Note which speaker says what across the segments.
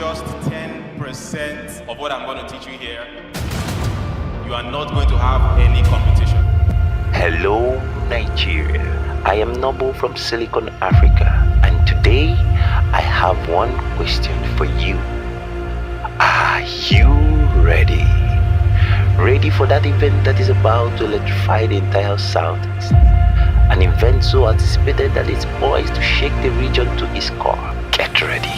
Speaker 1: just 10% of what I'm going to teach you here, you are not going to have any competition.
Speaker 2: Hello, Nigeria. I am Noble from Silicon Africa, and today I have one question for you. Are you ready? Ready for that event that is about to electrify the entire Southeast? An event so anticipated that it's poised to shake the region to its core. Get ready.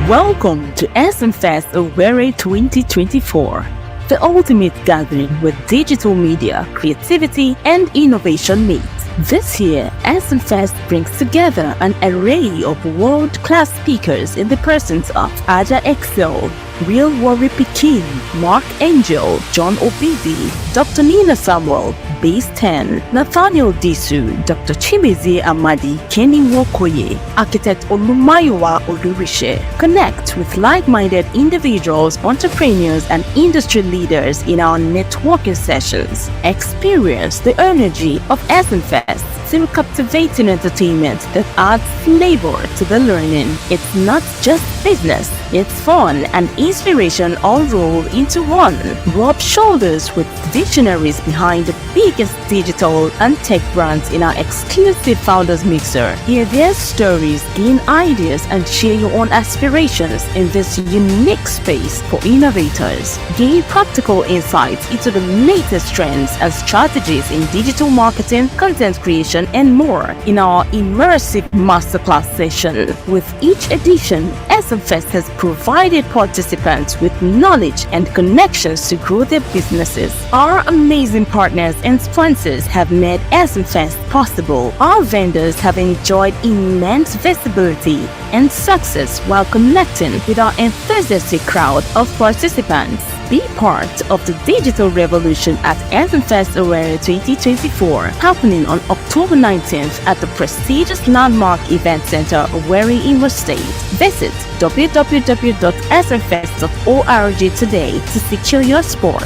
Speaker 3: Welcome to SMFEST Owerri 2024, the ultimate gathering where digital media, creativity, and innovation meet. This year, SMFEST brings together an array of world-class speakers in the persons of Aja Excel, Real Warri Pikin, Mark Angel, John Obidi, Dr. Nina Samuel, Base 10, Nathaniel Disu, Dr. Chimezie Amadi, Kenny Wokoye, Architect Olumayowa Olurishe. Connect with like-minded individuals, entrepreneurs, and industry leaders in our networking sessions. Experience the energy of SMFEST through captivating entertainment that adds flavor to the learning. It's not just business, it's fun and inspiration all rolled into one. Rub shoulders with visionaries behind the biggest digital and tech brands in our exclusive Founders Mixer. Hear their stories, gain ideas, and share your own aspirations in this unique space for innovators. Gain practical insights into the latest trends and strategies in digital marketing, content creation, and more in our immersive masterclass session. With each edition, SMFEST has provided participants with knowledge and connections to grow their businesses. Our amazing partners and sponsors have made SMFEST possible. Our vendors have enjoyed immense visibility and success while connecting with our enthusiastic crowd of participants. Be part of the digital revolution at SMFEST Owerri 2024, happening on October 19th at the prestigious landmark event center Owerri, Imo State. Visit www.smfest.org today to secure your spot.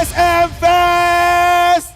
Speaker 1: SMFEST!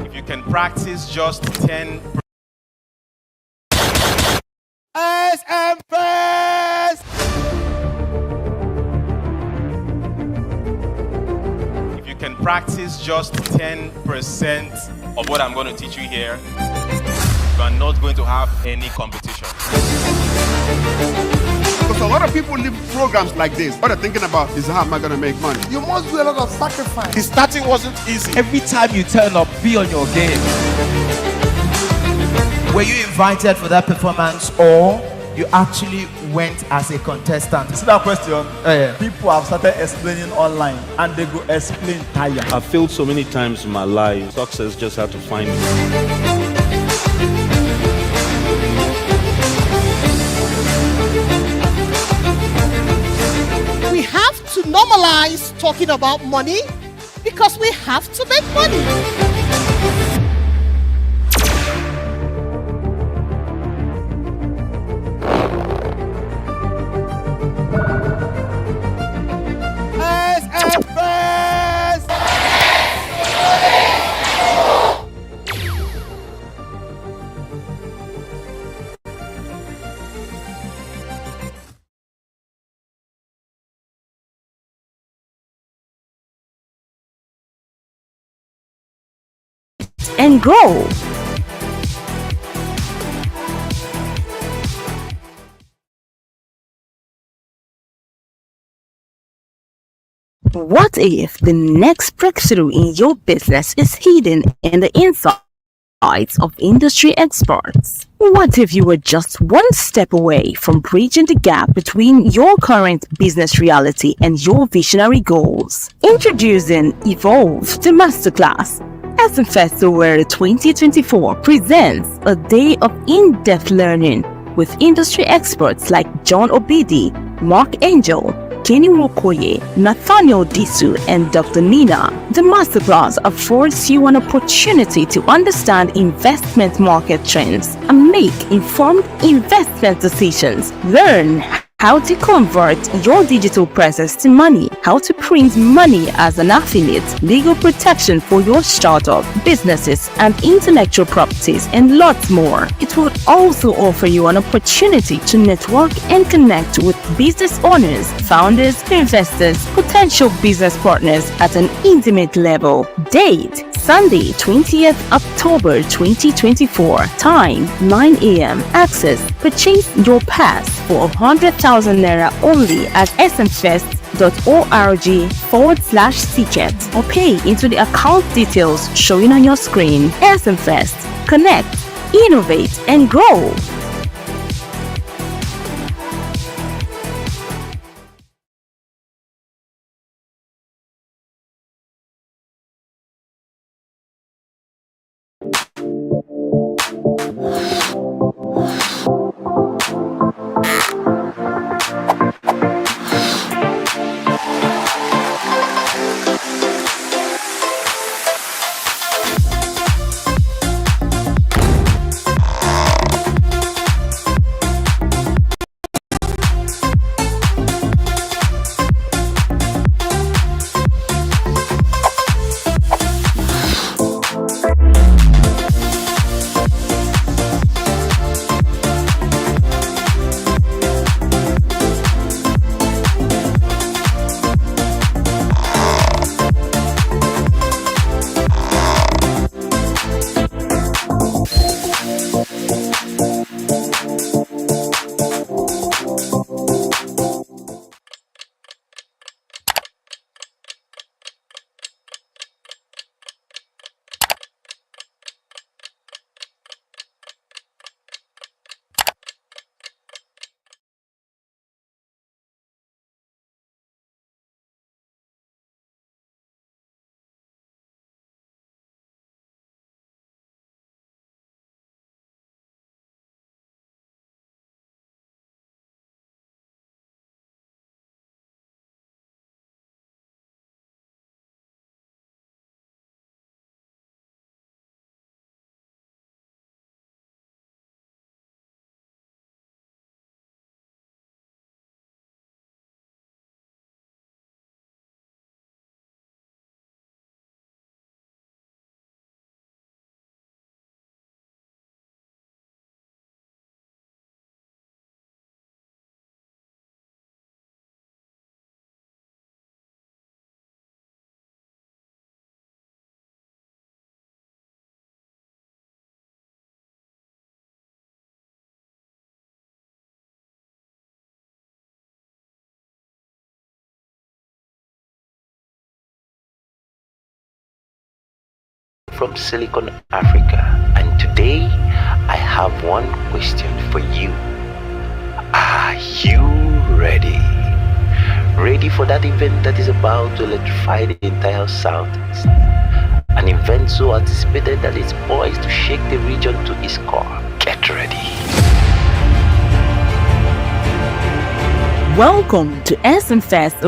Speaker 1: If you can practice just 10%. SMFEST! If you can practice just 10% of what I'm going to teach you here, you are not going to have any competition.
Speaker 4: Because a lot of people leave programs like this. What they're thinking about is, how am I going to make money?
Speaker 5: You must do a lot of sacrifice.
Speaker 6: The starting wasn't easy.
Speaker 7: Every time you turn up, be on your game. Were you invited for that performance, or you actually went as a contestant?
Speaker 5: See that question?
Speaker 7: Yeah.
Speaker 5: People have started explaining online, and they go explain tired.
Speaker 8: I've failed so many times in my life. Success just had to find me.
Speaker 9: We have to normalize talking about money because we have to make money.
Speaker 3: and grow. What if the next breakthrough in your business is hidden in the insights of industry experts? What if you were just one step away from bridging the gap between your current business reality and your visionary goals? Introducing Evolve, the Masterclass. SMFEST 2024 presents a day of in-depth learning with industry experts like John Obidi, Mark Angel, Kenny Rokoye, Nathaniel Disu, and Dr. Nina. The Masterclass affords you an opportunity to understand investment market trends and make informed investment decisions. Learn how to convert your digital presence to money, how to print money as an affiliate, legal protection for your startup, businesses and intellectual properties, and lots more. It will also offer you an opportunity to network and connect with business owners, founders, investors, potential business partners at an intimate level. Date: Sunday, 20th October 2024. Time: 9 a.m. Access: purchase your pass for 100,000 Naira only at smfest.org/ticket or pay into the account details showing on your screen. SMFest. Connect, innovate, and grow.
Speaker 2: From Silicon Africa, and today I have one question for you. Are you ready? Ready for that event that is about to electrify the entire Southeast? An event so anticipated that it's poised to shake the region to its core. Get ready.
Speaker 3: Welcome to SMFEST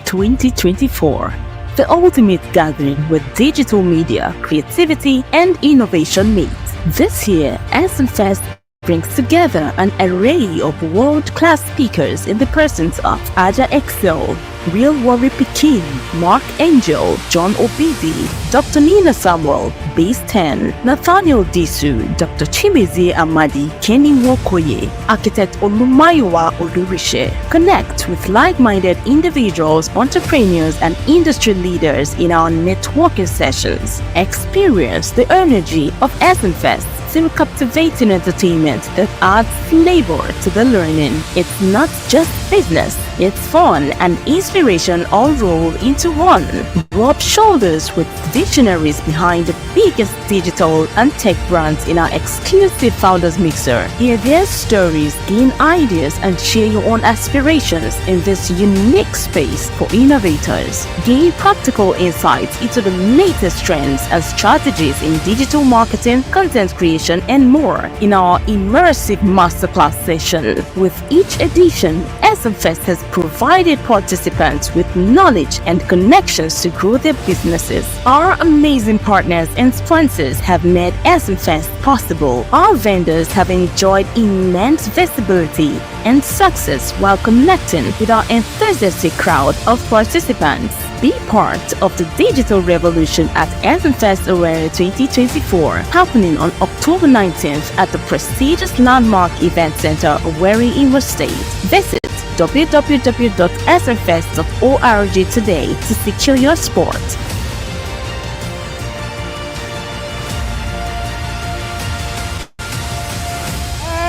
Speaker 3: 2024. The ultimate gathering where digital media, creativity, and innovation meet. This year, SMFEST brings together an array of world-class speakers in the persons of Aja Excel, Real Warrior Pekin, Mark Angel, John Obidi, Dr. Nina Samuel, Base 10, Nathaniel Disu, Dr. Chimezi Amadi, Kenny Wokoye, Architect Olumayowa Olurishe. Connect with like-minded individuals, entrepreneurs, and industry leaders in our networking sessions. Experience the energy of SMFEST through captivating entertainment that adds flavor to the learning. It's not just business, it's fun and inspiration all rolled into one. Rub shoulders with visionaries behind the biggest digital and tech brands in our exclusive Founders Mixer. Hear their stories, gain ideas, and share your own aspirations in this unique space for innovators. Gain practical insights into the latest trends and strategies in digital marketing, content creation, and more in our immersive masterclass session. With each edition, SMFest has provided participants with knowledge and connections to grow their businesses. Our amazing partners and sponsors have made SMFest possible. Our vendors have enjoyed immense visibility and success while connecting with our enthusiastic crowd of participants. Be part of the digital revolution at SMFest Owerri 2024, happening on October 19th at the prestigious landmark event center Owerri, Imo State. Visit www.smfest.org today to secure your spot.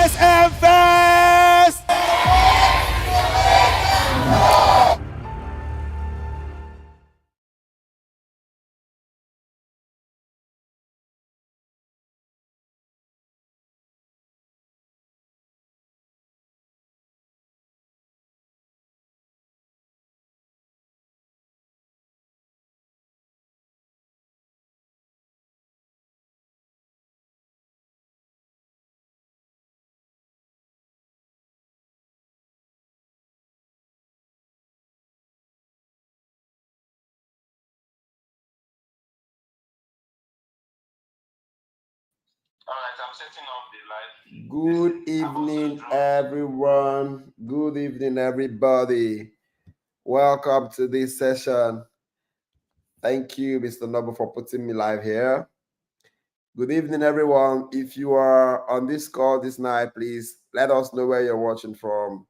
Speaker 4: SMFEST! Good evening, everyone. Good evening, everybody. Welcome to this session. Thank you, Mr. Noble, for putting me live here. Good evening, everyone. If you are on this call this night, please let us know where you're watching from.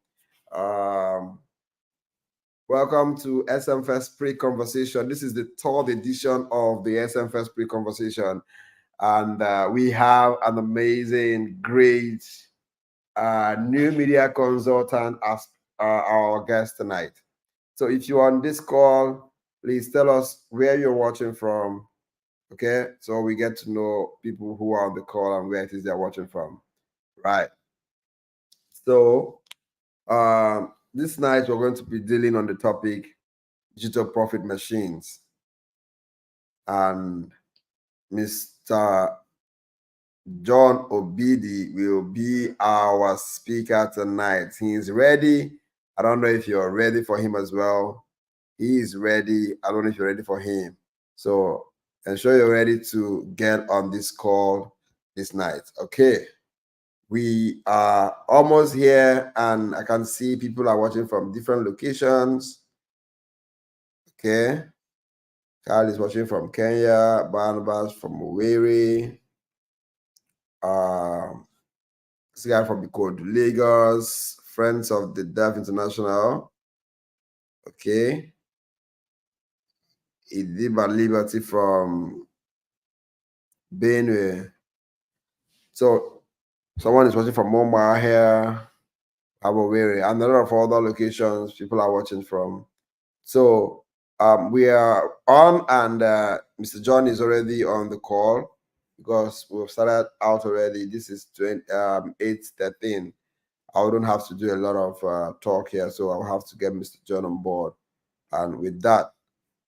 Speaker 4: Welcome to SMFest Pre-Conversation. This is the third edition of the SMFest Pre-Conversation. And we have an amazing, great new media consultant as our guest tonight. So if you're on this call, please tell us where you're watching from. Okay, so we get to know people who are on the call and where it is they're watching from. Right. So this night we're going to be dealing on the topic digital profit machines. And Mr. John Obidi will be our speaker tonight. He is ready. I don't know if you're ready for him as well. He is ready. I don't know if you're ready for him. So ensure you're ready to get on this call this night. Okay. We are almost here, and I can see people are watching from different locations. Okay. Carl is watching from Kenya, Barnabas from Owerri. This guy from Ikodu, Lagos, Friends of the Deaf International. Okay. Idiba Liberty from Benue. So someone is watching from Mumbai here, Abowere, and a lot of other locations people are watching from. So we are on, and Mr. John is already on the call because we've started out already. This is 8:13. I wouldn't have to do a lot of talk here, so I'll have to get Mr. John on board. And with that,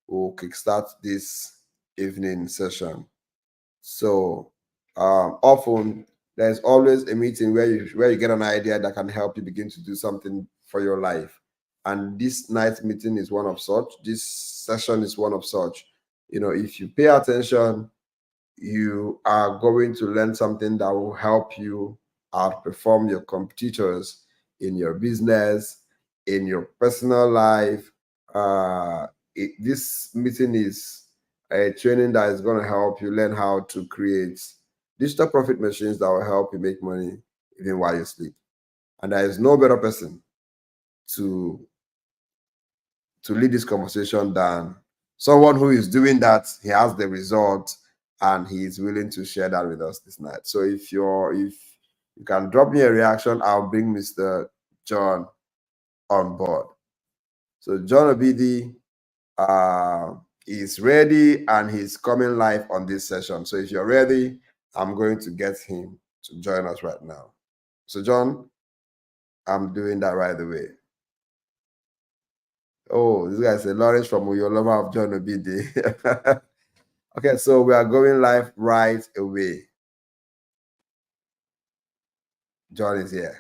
Speaker 4: we'll kickstart this evening session. So often there's always a meeting where you get an idea that can help you begin to do something for your life. And this night meeting is one of such. This session is one of such. You know, if you pay attention, you are going to learn something that will help you outperform your competitors in your business, in your personal life. This meeting is a training that is going to help you learn how to create digital profit machines that will help you make money even while you sleep. And there is no better person to lead this conversation than someone who is doing that. He has the result and he is willing to share that with us this night. So if you can drop me a reaction, I'll bring Mr. John on board. So John Obidi is ready and he's coming live on this session. So if you're ready, I'm going to get him to join us right now. So John, I'm doing that right away. Oh, this guy said Lawrence from Uyo, lover of John Obidi. Okay, so we are going live right away. John is here.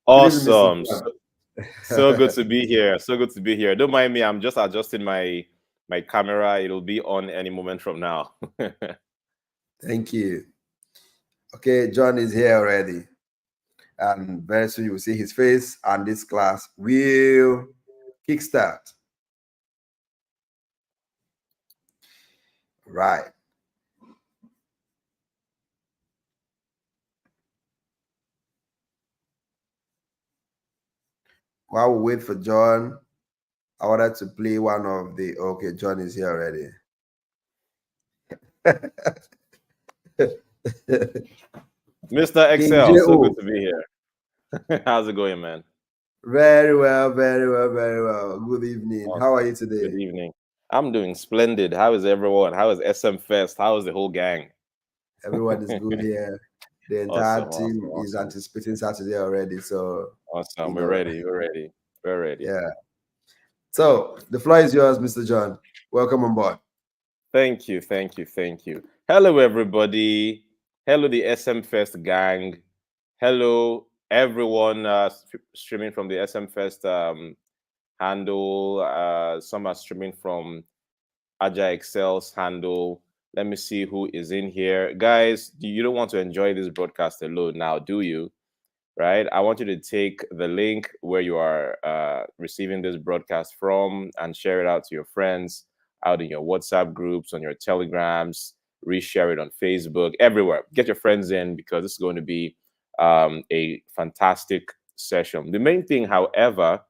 Speaker 8: Awesome. So good to be here. So good to be here. Don't mind me. I'm just adjusting my camera. It'll be on any moment from now.
Speaker 4: Thank you. Okay, John is here already. And very soon you will see his face and this class will kickstart. Right. While we wait for John, I wanted to play one of the... Okay, John is here already.
Speaker 8: Mr. Excel, so good to be here. How's it going, man?
Speaker 4: Very well, very well, very well. Good evening. Awesome. How are you today?
Speaker 8: Good evening. I'm doing splendid. How is everyone? How is SM-FEST? How is the whole gang?
Speaker 4: Everyone is good here. The entire team is anticipating Saturday already. So
Speaker 8: awesome. We're ready. We're ready. We're ready.
Speaker 4: Yeah. So the floor is yours, Mr. John. Welcome on board.
Speaker 8: Thank you. Thank you. Thank you. Hello, everybody. Hello, the SM-FEST gang. Hello, everyone streaming from the SM-FEST handle. Some are streaming from Agile Excel's handle. Let me see who is in here. Guys, you don't want to enjoy this broadcast alone now, do you? Right? I want you to take the link where you are receiving this broadcast from and share it out to your friends, out in your WhatsApp groups, on your Telegrams, reshare it on Facebook, everywhere. Get your friends in because this is going to be a fantastic session. The main thing, however,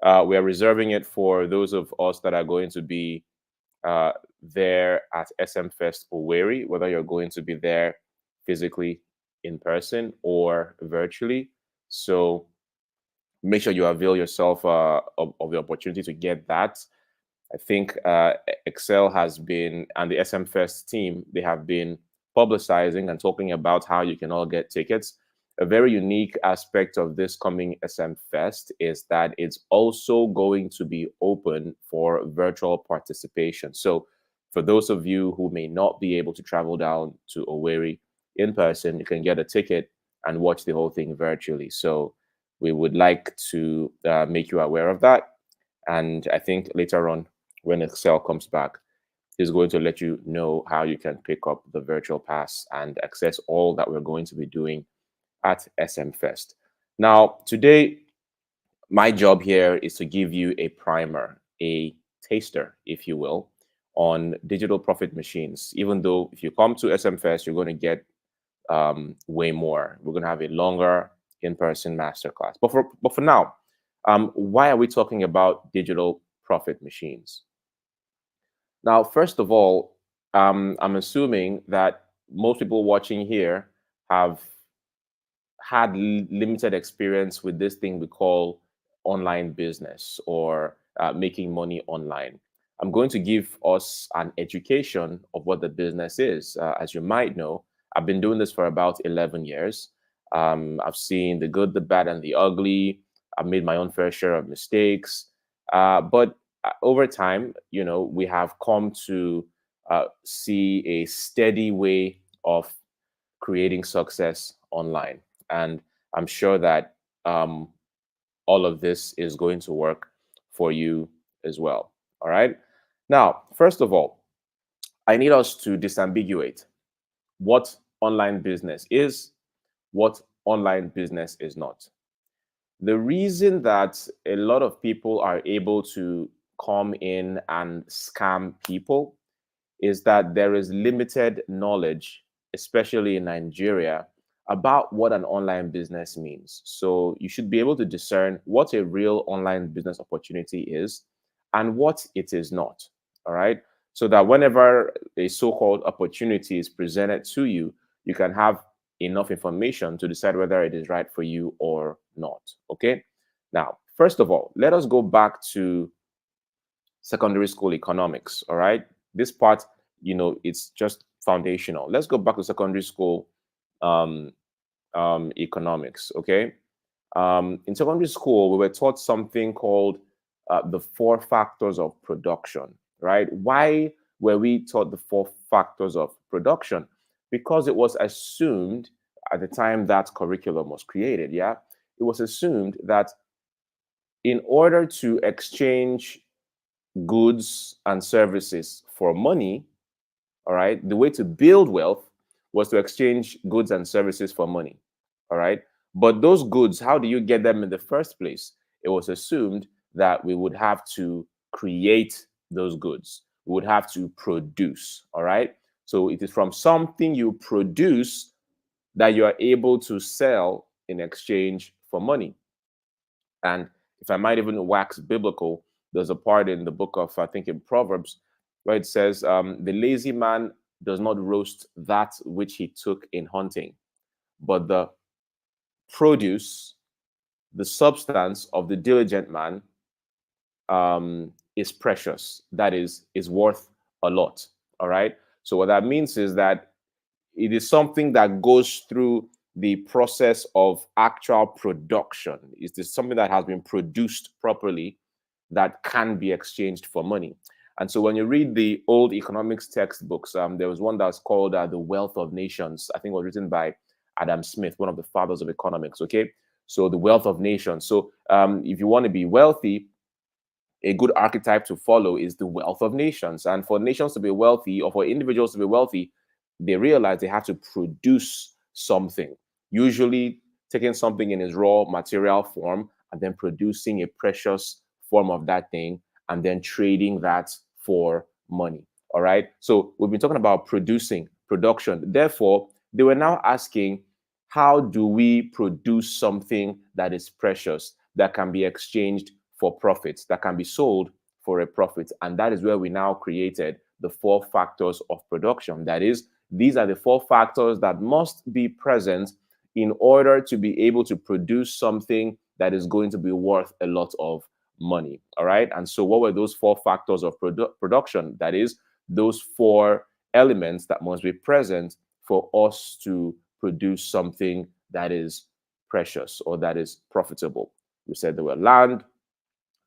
Speaker 8: we are reserving it for those of us that are going to be there at SM-FEST Owerri, whether you're going to be there physically in person or virtually. So make sure you avail yourself of the opportunity to get that. I think Excel has been, and the SM-FEST team, they have been publicizing and talking about how you can all get tickets. A very unique aspect of this coming SM-FEST is that it's also going to be open for virtual participation. So for those of you who may not be able to travel down to Owerri in person, you can get a ticket and watch the whole thing virtually. So we would like to make you aware of that. And I think later on, when Excel comes back, is going to let you know how you can pick up the virtual pass and access all that we're going to be doing at SM-FEST. Now, today, my job here is to give you a primer, a taster, if you will, on digital profit machines. Even though if you come to SM-FEST, you're going to get way more. We're going to have a longer in-person masterclass. But for now, why are we talking about digital profit machines? Now, first of all, I'm assuming that most people watching here have had limited experience with this thing we call online business or making money online. I'm going to give us an education of what the business is. As you might know, I've been doing this for about 11 years. I've seen the good, the bad, and the ugly. I've made my own fair share of mistakes. But over time, you know, we have come to see a steady way of creating success online. And I'm sure that all of this is going to work for you as well. All right. Now, first of all, I need us to disambiguate what online business is, what online business is not. The reason that a lot of people are able to come in and scam people is that there is limited knowledge, especially in Nigeria, about what an online business means. So you should be able to discern what a real online business opportunity is and what it is not. All right. So that whenever a so-called opportunity is presented to you, you can have enough information to decide whether it is right for you or not. Okay. Now, first of all, let us go back to secondary school economics. All right. This part, it's just foundational. Let's go back to secondary school um, economics. Okay. In secondary school, we were taught something called the four factors of production. Right. Why were we taught the four factors of production? Because it was assumed at the time that curriculum was created. Yeah. It was assumed that in order to exchange goods and services for money, all right, the way to build wealth was to exchange goods and services for money, all right? But those goods, how do you get them in the first place? It was assumed that we would have to create those goods. We would have to produce, all right? So it is from something you produce that you are able to sell in exchange for money. And if I might even wax biblical, there's a part in the book of, I think in Proverbs, where it says, the lazy man does not roast that which he took in hunting, but the produce, the substance of the diligent man is precious. That is worth a lot. All right. So what that means is that it is something that goes through the process of actual production. Is this something that has been produced properly that can be exchanged for money? And so when you read the old economics textbooks, there was one that's called The Wealth of Nations. I think it was written by Adam Smith, one of the fathers of economics. Okay, so the wealth of nations. So if you want to be wealthy, a good archetype to follow is the wealth of nations. And for nations to be wealthy, or for individuals to be wealthy, they realize they have to produce something, usually taking something in its raw material form and then producing a precious form of that thing and then trading that for money. All right. So we've been talking about production. Therefore, they were now asking, how do we produce something that is precious, that can be exchanged for profits, that can be sold for a profit? And that is where we now created the four factors of production. That is, these are the four factors that must be present in order to be able to produce something that is going to be worth a lot of money. All right. And so what were those four factors of production? That is, those four elements that must be present for us to produce something that is precious or that is profitable. We said there were land,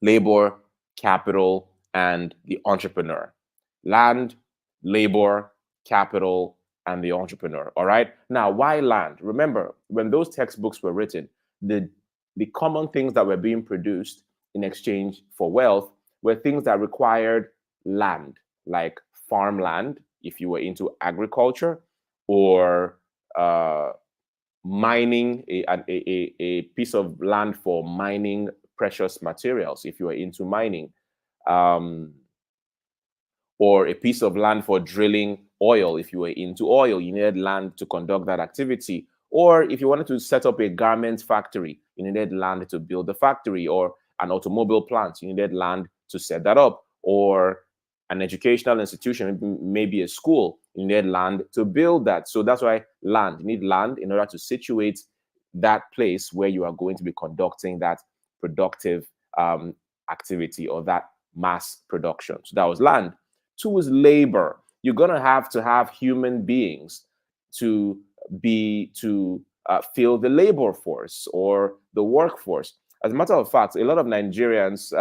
Speaker 8: labor, capital, and the entrepreneur. Land, labor, capital, and the entrepreneur. All right. Now, why land? Remember, when those textbooks were written, the common things that were being produced in exchange for wealth were things that required land, like farmland, if you were into agriculture, or mining, a piece of land for mining precious materials, if you are into mining, or a piece of land for drilling oil. If you were into oil, you needed land to conduct that activity. Or if you wanted to set up a garment factory, you needed land to build the factory. Or an automobile plant, you needed land to set that up. Or an educational institution, maybe a school, you need land to build that. So that's why land, you need land in order to situate that place where you are going to be conducting that productive activity or that mass production. So that was land. Two is labor. You're going to have human beings to fill the labor force or the workforce. As a matter of fact, a lot of Nigerians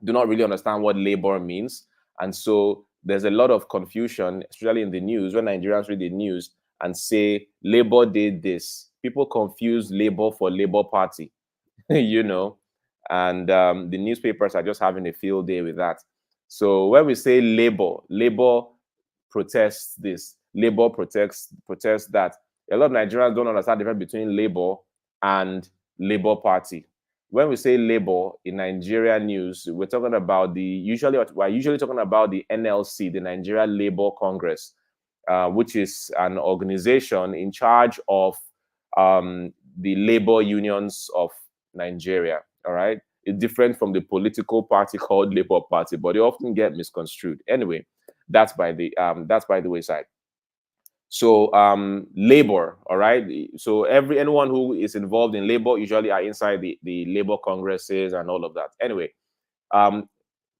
Speaker 8: do not really understand what labor means. And so there's a lot of confusion, especially in the news, when Nigerians read the news and say, Labor did this. People confuse labor for Labour Party, and the newspapers are just having a field day with that. So when we say labor protests this, labor protests that, A lot of Nigerians don't understand the difference between labor and Labour Party. When we say labor in Nigeria news, we're talking about we're usually talking about the NLC, the Nigeria Labour Congress, which is an organization in charge of the labor unions of Nigeria. All right, it's different from the political party called Labour Party, but they often get misconstrued. Anyway, that's by the wayside. So labor, all right. So anyone who is involved in labor usually are inside the labor congresses and all of that. Anyway,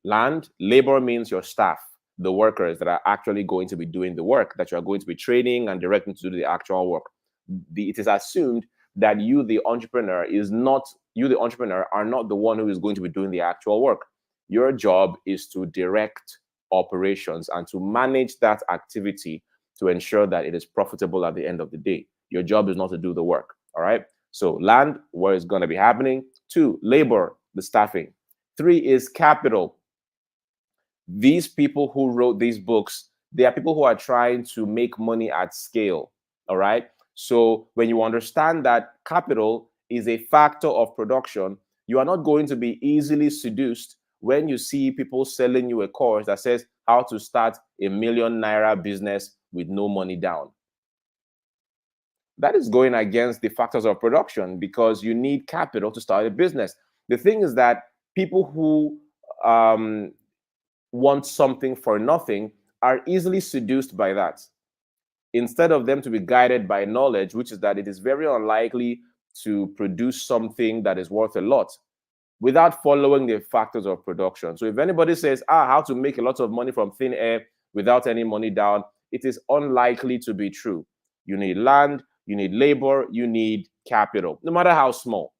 Speaker 8: land, labor means your staff, the workers that are actually going to be doing the work that you are going to be training and directing to do the actual work. It is assumed that you, the entrepreneur, are not the one who is going to be doing the actual work. Your job is to direct operations and to manage that activity to ensure that it is profitable at the end of the day. Your job is not to do the work. All right. So land, where it's going to be happening. 2, labor, the staffing. 3 is capital. These people who wrote these books, they are people who are trying to make money at scale. All right. So when you understand that capital is a factor of production, you are not going to be easily seduced when you see people selling you a course that says how to start a ₦1 million business with no money down. That is going against the factors of production because you need capital to start a business. The thing is that people who want something for nothing are easily seduced by that. Instead of them to be guided by knowledge, which is that it is very unlikely to produce something that is worth a lot without following the factors of production. So if anybody says, how to make a lot of money from thin air without any money down, it is unlikely to be true. You need land, you need labor, you need capital. No matter how small,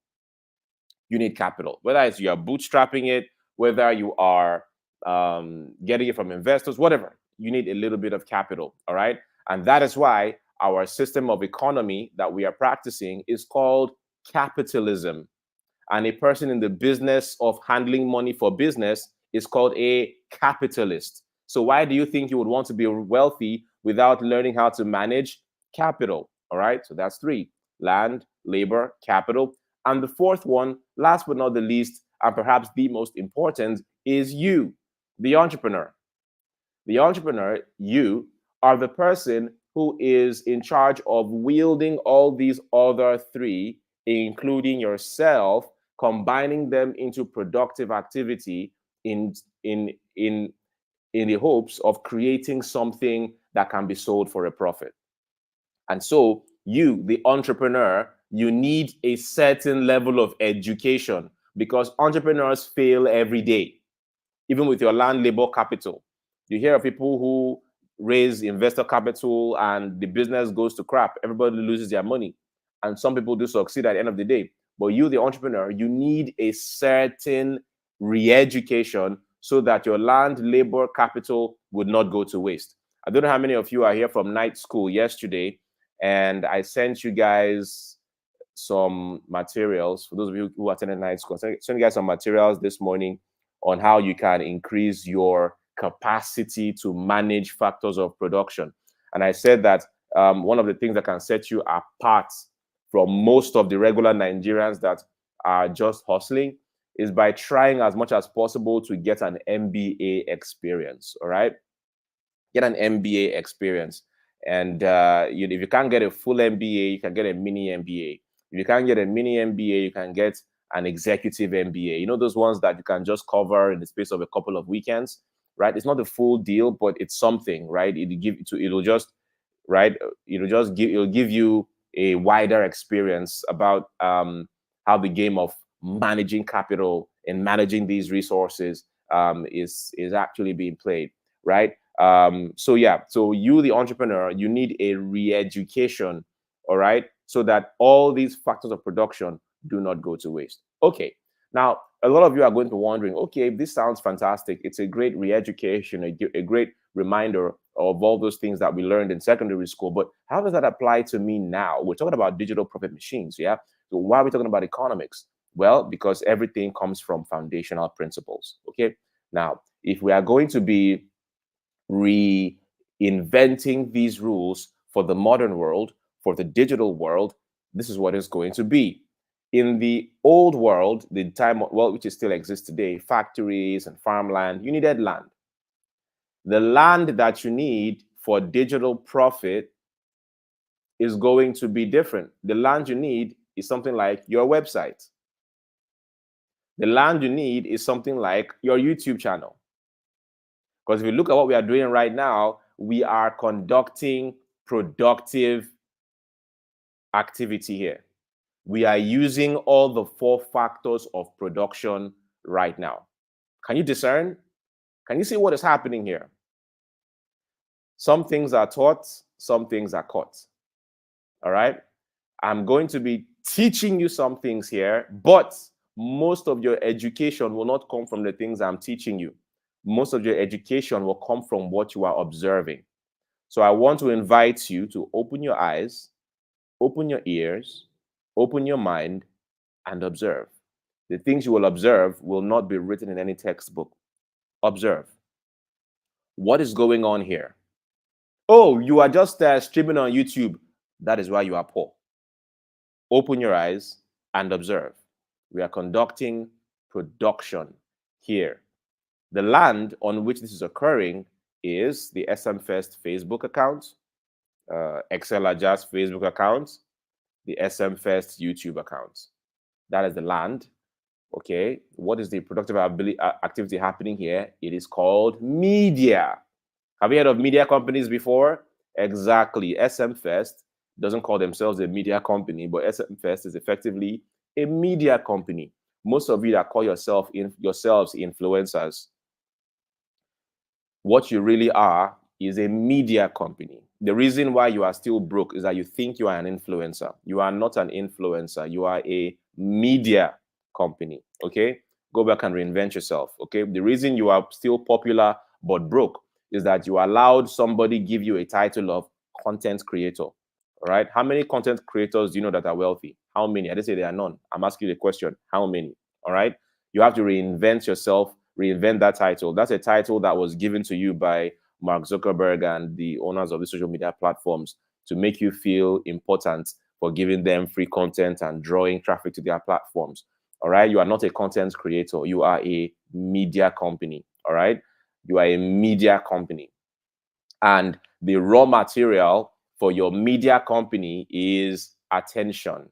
Speaker 8: you need capital. Whether it's you are bootstrapping it, whether you are getting it from investors, whatever, you need a little bit of capital, all right? And that is why our system of economy that we are practicing is called capitalism. And a person in the business of handling money for business is called a capitalist. So why do you think you would want to be wealthy without learning how to manage capital? All right, so that's 3: land, labor, capital. And the 4th one, last but not the least, and perhaps the most important, is you, the entrepreneur. The entrepreneur, you, are the person who is in charge of wielding all these other 3, including yourself, combining them into productive activity in the hopes of creating something that can be sold for a profit. And so you, the entrepreneur, you need a certain level of education because entrepreneurs fail every day, even with your land, labor, capital. You hear of people who raise investor capital and the business goes to crap. Everybody loses their money. And some people do succeed at the end of the day. But you, the entrepreneur, you need a certain re-education so that your land, labor, capital would not go to waste. I don't know how many of you are here from night school yesterday, and I sent you guys some materials. For those of you who attended night school, I sent you guys some materials this morning on how you can increase your capacity to manage factors of production. And I said that one of the things that can set you apart from most of the regular Nigerians that are just hustling is by trying as much as possible to get an MBA experience, all right? Get an MBA experience. And if you can't get a full MBA, you can get a mini MBA. If you can't get a mini MBA, you can get an executive MBA. You know, those ones that you can just cover in the space of a couple of weekends, right? It's not the full deal, but it's something, right? It'll give you a wider experience about how the game of managing capital and managing these resources is actually being played, right? So you, the entrepreneur, you need a re-education, all right, so that all these factors of production do not go to waste. Okay, now a lot of you are going to be wondering, okay, this sounds fantastic. It's a great re-education, a great reminder of all those things that we learned in secondary school, but how does that apply to me now? We're talking about digital profit machines, yeah? So why are we talking about economics? Well, because everything comes from foundational principles, okay? Now, if we are going to be reinventing these rules for the modern world, For the digital world, this is what it's going to be. In the old world, the time, well, which still exists today, factories and farmland, you needed land. The land that you need for digital profit is going to be different. The land you need is something like your website. The land you need is something like your YouTube channel. Because if you look at what we are doing right now, we are conducting productive activity here. We are using all the 4 factors of production right now. Can you discern? Can you see what is happening here? Some things are taught, some things are caught. All right? I'm going to be teaching you some things here, but most of your education will not come from the things I'm teaching you. Most of your education will come from what you are observing. So I want to invite you to open your eyes, open your ears, open your mind, and observe. The things you will observe will not be written in any textbook. Observe. What is going on here? Oh, you are just streaming on YouTube. That is why you are poor. Open your eyes and observe. We are conducting production here. The land on which this is occurring is the SMFEST Facebook account, Excel Adjust Facebook account, the SMFEST YouTube account. That is the land. Okay, what is the productive activity happening here? It is called media. Have you heard of media companies before? Exactly. SMFEST doesn't call themselves a media company, but SMFEST is effectively a media company. Most of you that call yourselves influencers, what you really are is a media company. The reason why you are still broke is that you think you are an influencer. You are not an influencer. You are a media company. Okay? Go back and reinvent yourself. Okay? The reason you are still popular but broke is that you allowed somebody give you a title of content creator. All right? How many content creators do you know that are wealthy? How many? I didn't say there are none. I'm asking you the question. How many? All right? You have to reinvent yourself, reinvent that title. That's a title that was given to you by Mark Zuckerberg and the owners of the social media platforms to make you feel important for giving them free content and drawing traffic to their platforms. All right? You are not a content creator. You are a media company. All right? You are a media company. And the raw material for your media company is attention.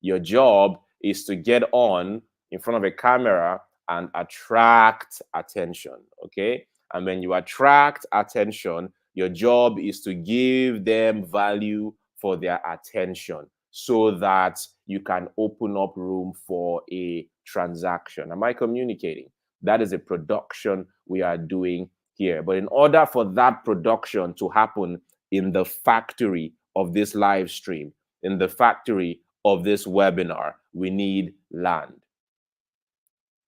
Speaker 8: Your job is to get on in front of a camera and attract attention, okay? And when you attract attention, your job is to give them value for their attention so that you can open up room for a transaction. Am I communicating? That is a production we are doing here. But in order for that production to happen in the factory of this live stream, in the factory of this webinar, we need land.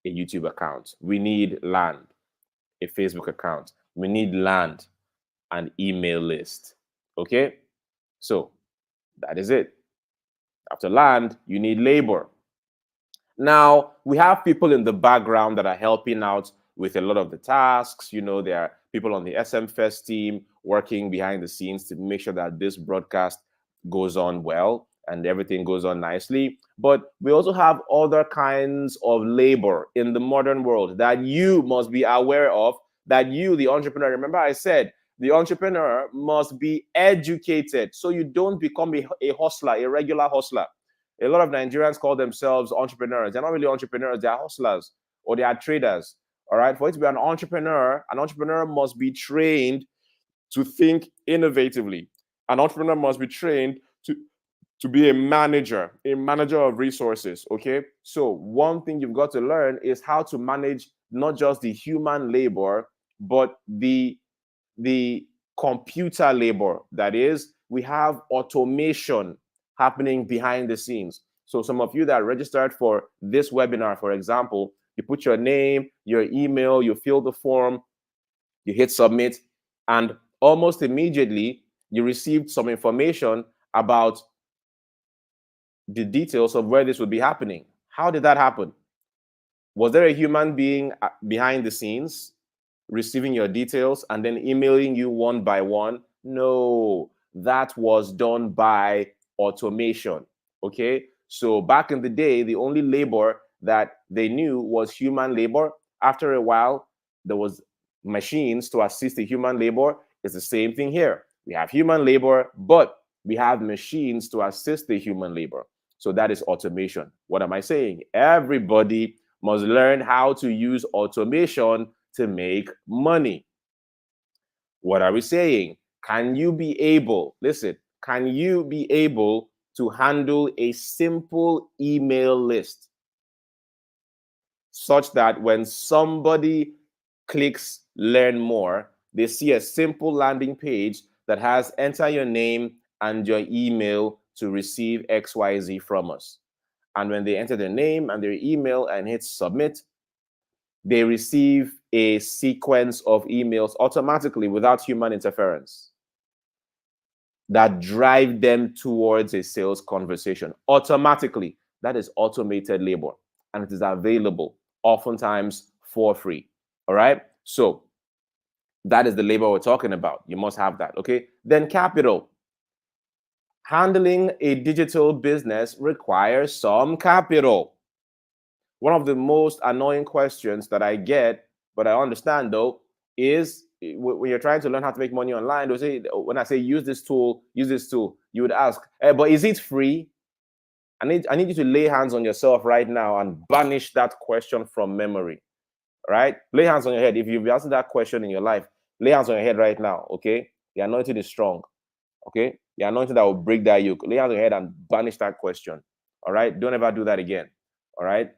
Speaker 8: A YouTube account. We need land. A Facebook account. We need land. An email list. Okay? So that is it. After land, you need labor. Now, we have people in the background that are helping out with a lot of the tasks. You know, there are people on the SMFEST team working behind the scenes to make sure that this broadcast goes on well and everything goes on nicely. But we also have other kinds of labor in the modern world that you must be aware of, that you, the entrepreneur, remember I said, the entrepreneur must be educated so you don't become a hustler, a regular hustler. A lot of Nigerians call themselves entrepreneurs. They're not really entrepreneurs, they are hustlers or they are traders. All right. For it to be an entrepreneur must be trained to think innovatively. An entrepreneur must be trained to be a manager of resources. Okay. So one thing you've got to learn is how to manage not just the human labor, but the computer labor. That is, we have automation happening behind the scenes. So some of you that registered for this webinar, for example, you put your name, your email, you fill the form, you hit submit, and almost immediately you received some information about the details of where this would be happening. How did that happen? Was there a human being behind the scenes receiving your details and then emailing you one by one? No, that was done by automation. Okay, so back in the day, the only labor that they knew was human labor. After a while, there was machines to assist the human labor. It's the same thing here. We have human labor, but we have machines to assist the human labor. So that is automation. What am I saying? Everybody must learn how to use automation to make money. What are we saying? Can you be able, listen, can you be able to handle a simple email list such that when somebody clicks learn more, they see a simple landing page that has enter your name and your email to receive XYZ from us. And when they enter their name and their email and hit submit, they receive a sequence of emails automatically without human interference that drive them towards a sales conversation automatically. That is automated labor, and it is available oftentimes for free. All right, so that is the labor we're talking about. You must have that. Okay, then capital. Handling a digital business requires some capital. One of the most annoying questions that I get, but I understand though, is when you're trying to learn how to make money online, they'll say, when I say use this tool, you would ask, but is it free? I need you to lay hands on yourself right now and banish that question from memory. Right? Lay hands on your head. If you've answered that question in your life, lay hands on your head right now. Okay? The anointing is strong. Okay? The anointing that will break that yoke. Lay hands on your head and banish that question. All right? Don't ever do that again. All right?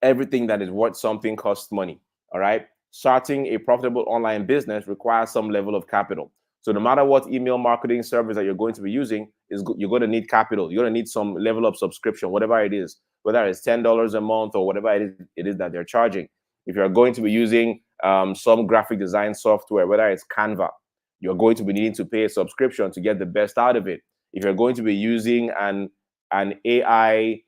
Speaker 8: Everything that is worth something costs money. All right? Starting a profitable online business requires some level of capital. So no matter what email marketing service that you're going to be using, you're going to need capital. You're going to need some level of subscription, whatever it is, whether it's $10 a month or whatever it is that they're charging. If you're going to be using some graphic design software, whether it's Canva, you're going to be needing to pay a subscription to get the best out of it. If you're going to be using an AI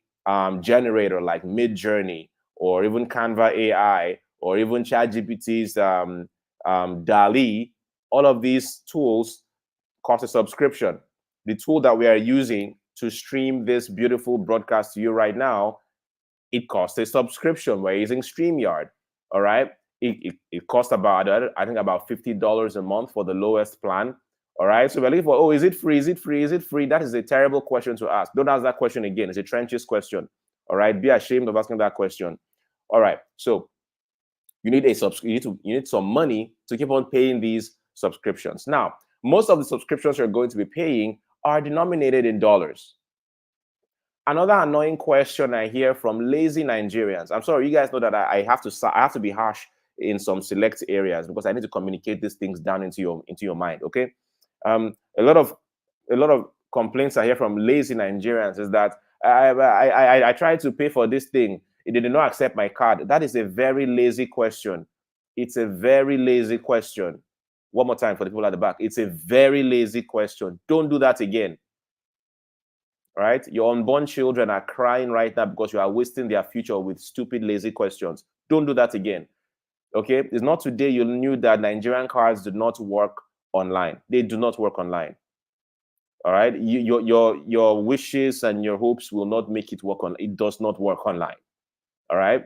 Speaker 8: generator like Midjourney, or even Canva AI, or even ChatGPT's DALL-E, all of these tools cost a subscription. The tool that we are using to stream this beautiful broadcast to you right now, it costs a subscription. We're using StreamYard, all right? It costs about, I think about $50 a month for the lowest plan, all right? So we're looking for, oh, is it free? Is it free? Is it free? That is a terrible question to ask. Don't ask that question again. It's a trenches question, all right? Be ashamed of asking that question. All right, so you need you need some money to keep on paying these subscriptions. Now, most of the subscriptions you're going to be paying are denominated in dollars. Another annoying question I hear from lazy Nigerians. I'm sorry, you guys know that I have to be harsh in some select areas because I need to communicate these things down into your mind. Okay, a lot of complaints I hear from lazy Nigerians is that I tried to pay for this thing. It did not accept my card. That is a very lazy question. It's a very lazy question. One more time for the people at the back. It's a very lazy question. Don't do that again. All right? Your unborn children are crying right now because you are wasting their future with stupid, lazy questions. Don't do that again. Okay? It's not today you knew that Nigerian cards do not work online. They do not work online. All right? Your wishes and your hopes will not make it work on. It does not work online. All right.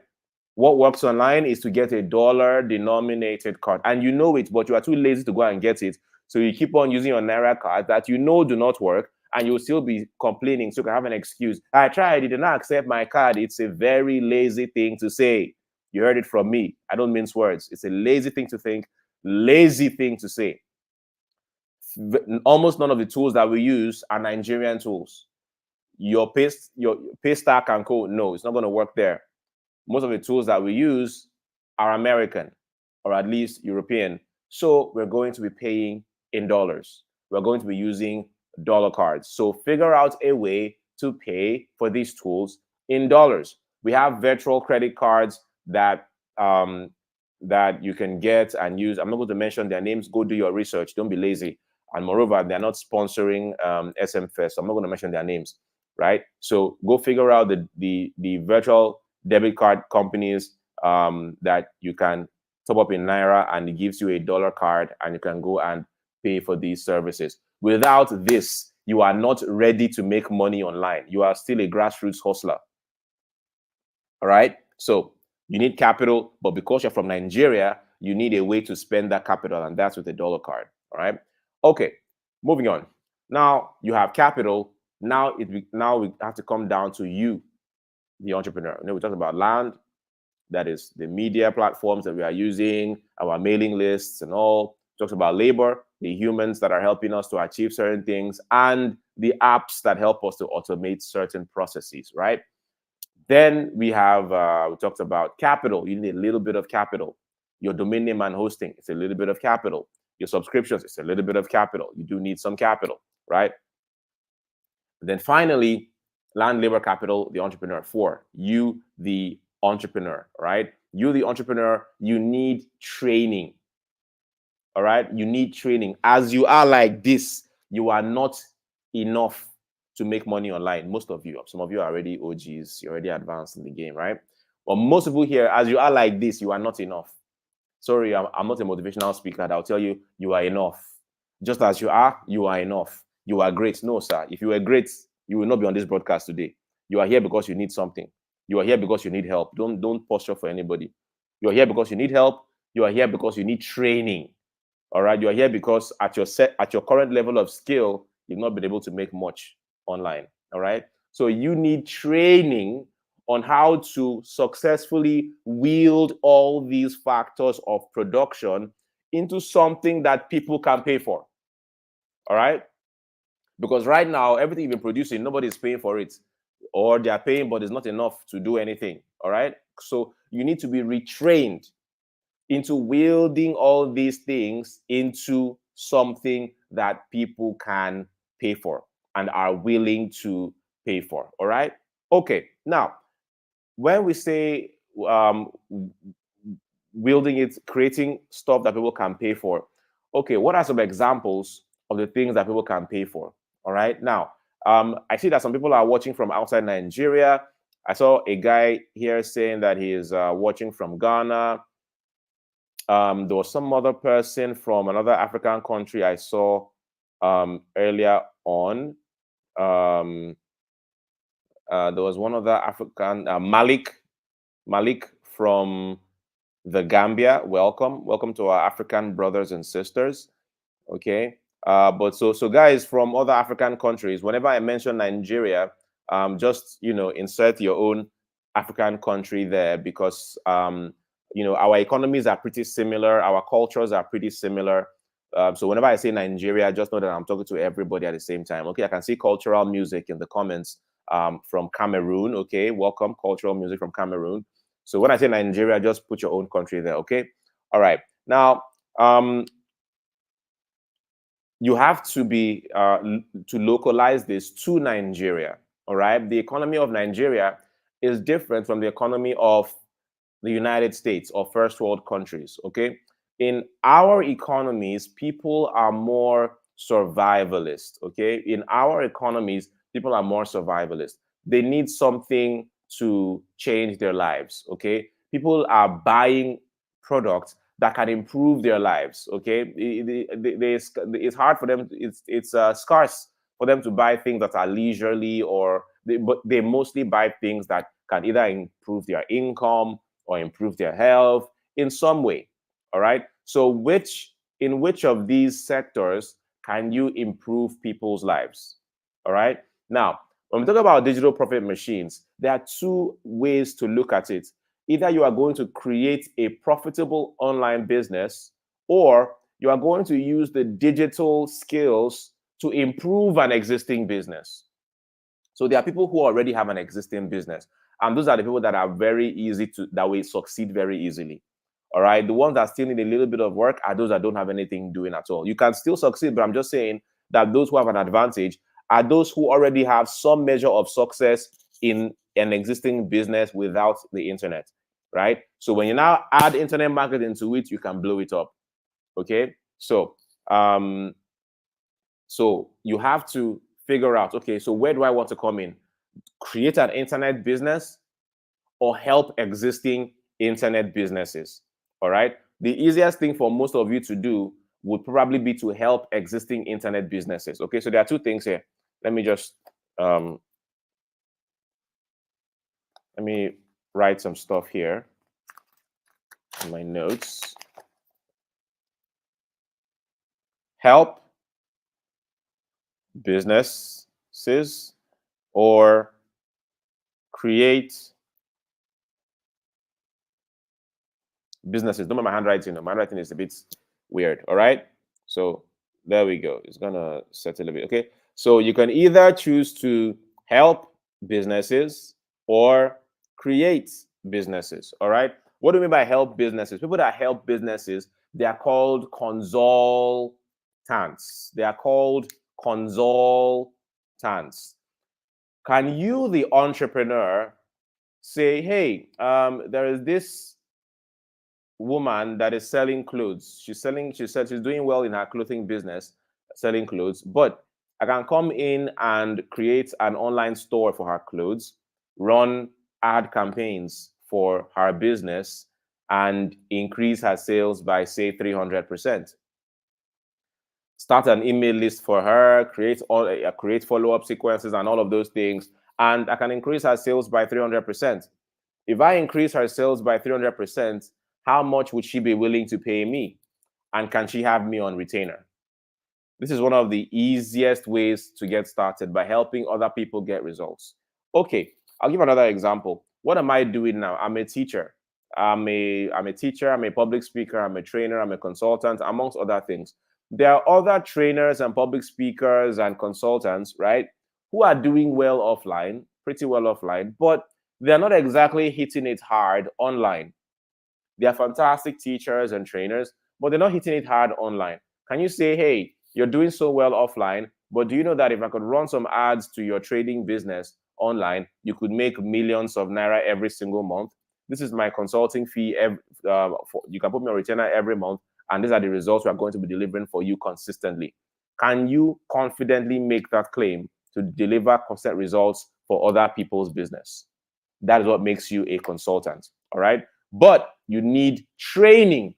Speaker 8: What works online is to get a dollar denominated card, and you know it, but you are too lazy to go and get it. So you keep on using your Naira card that you know do not work, and you'll still be complaining. So you can have an excuse. I tried, it did not accept my card. It's a very lazy thing to say. You heard it from me. I don't mince words. It's a lazy thing to think, lazy thing to say. Almost none of the tools that we use are Nigerian tools. Your Paystack and Co. No, it's not going to work there. Most of the tools that we use are American or at least European. So we're going to be paying in dollars. We're going to be using dollar cards. So figure out a way to pay for these tools in dollars. We have virtual credit cards that you can get and use. I'm not going to mention their names. Go do your research. Don't be lazy. And moreover, they're not sponsoring SMFEST. So I'm not going to mention their names, right? So go figure out the virtual debit card companies that you can top up in Naira, and it gives you a dollar card, and you can go and pay for these services. Without this, you are not ready to make money online. You are still a grassroots hustler. All right. So you need capital, but because you're from Nigeria, you need a way to spend that capital, and that's with a dollar card. All right. Okay. Moving on. Now you have capital. Now we have to come down to you, the entrepreneur. We talked about land, that is the media platforms that we are using, our mailing lists and all. Talks about labor, the humans that are helping us to achieve certain things, and the apps that help us to automate certain processes, right? Then we have, we talked about capital. You need a little bit of capital. Your domain name and hosting, it's a little bit of capital. Your subscriptions, it's a little bit of capital. You do need some capital, right? And then finally, land, labor, capital, the entrepreneur. For you, the entrepreneur, right? You, the entrepreneur, you need training. All right, you need training. As you are like this, you are not enough to make money online. Most of you, some of you are already OGs, you're already advanced in the game, right? But most people here, as you are like this, you are not enough. Sorry, I'm not a motivational speaker. I'll tell you, you are enough. Just as you are enough. You are great. No, sir. If you were great, you will not be on this broadcast today. You are here because you need something. You are here because you need help. Don't posture for anybody. You are here because you need help. You are here because you need training. All right. You are here because at your current level of skill, you've not been able to make much online. All right. So you need training on how to successfully wield all these factors of production into something that people can pay for. All right. Because right now, everything you've been producing, nobody's paying for it. Or they're paying, but it's not enough to do anything. All right. So you need to be retrained into wielding all these things into something that people can pay for and are willing to pay for. All right. Okay. Now, when we say wielding it, creating stuff that people can pay for, okay, what are some examples of the things that people can pay for? All right. Now, I see that some people are watching from outside Nigeria. I saw a guy here saying that he is watching from Ghana. There was some other person from another African country I saw earlier on. There was one other African, Malik from the Gambia. Welcome to our African brothers and sisters. Okay, but so guys from other African countries, whenever I mention Nigeria, just insert your own African country there, because our economies are pretty similar, our cultures are pretty similar. So whenever I say Nigeria, just know that I'm talking to everybody at the same time. Okay, I can see cultural music in the comments from Cameroon. Okay, welcome, cultural music from Cameroon. So when I say Nigeria, just put your own country there. Okay, all right. Now, you have to be to localize this to Nigeria. All right, the economy of Nigeria is different from the economy of the United States or first world countries. Okay, in our economies, people are more survivalist. Okay, in our economies, people are more survivalist. They need something to change their lives. Okay, people are buying products that can improve their lives. Okay, it's hard for them. It's scarce for them to buy things that are leisurely, but they mostly buy things that can either improve their income or improve their health in some way. All right. So in which of these sectors can you improve people's lives? All right. Now, when we talk about digital profit machines, there are two ways to look at it. Either you are going to create a profitable online business, or you are going to use the digital skills to improve an existing business. So there are people who already have an existing business, and those are the people that are very easy that will succeed very easily. All right. The ones that still need a little bit of work are those that don't have anything doing at all. You can still succeed, but I'm just saying that those who have an advantage are those who already have some measure of success in an existing business without the internet, right? So when you now add internet marketing to it, you can blow it up. Okay. So you have to figure out, okay, so where do I want to come in? Create an internet business or help existing internet businesses? All right. The easiest thing for most of you to do would probably be to help existing internet businesses. Okay, so there are two things here. let me just let me write some stuff here in my notes. Help businesses or create businesses. Don't mind my handwriting. My handwriting is a bit weird. All right. So there we go. It's gonna settle a bit. Okay. So you can either choose to help businesses or create businesses. All right. What do we mean by help businesses? People that help businesses, they are called consultants. They are called consultants. Can you, the entrepreneur, say, hey, there is this woman that is selling clothes. She said she's doing well in her clothing business, selling clothes, but I can come in and create an online store for her clothes, run ad campaigns for her business, and increase her sales by, say, 300%. Start an email list for her, create follow-up sequences and all of those things, and I can increase her sales by 300%. If I increase her sales by 300%, how much would she be willing to pay me? And can she have me on retainer? This is one of the easiest ways to get started, by helping other people get results. Okay, I'll give another example. What am I doing now? I'm a teacher. I'm a teacher, I'm a public speaker, I'm a trainer, I'm a consultant, amongst other things. There are other trainers and public speakers and consultants, right, who are doing well offline, pretty well offline, but they're not exactly hitting it hard online. They are fantastic teachers and trainers, but they're not hitting it hard online. Can you say, hey, you're doing so well offline, but do you know that if I could run some ads to your trading business online, you could make millions of naira every single month? This is my consulting fee. You can put me on retainer every month, and these are the results we are going to be delivering for you consistently. Can you confidently make that claim to deliver consistent results for other people's business? That is what makes you a consultant. All right. But you need training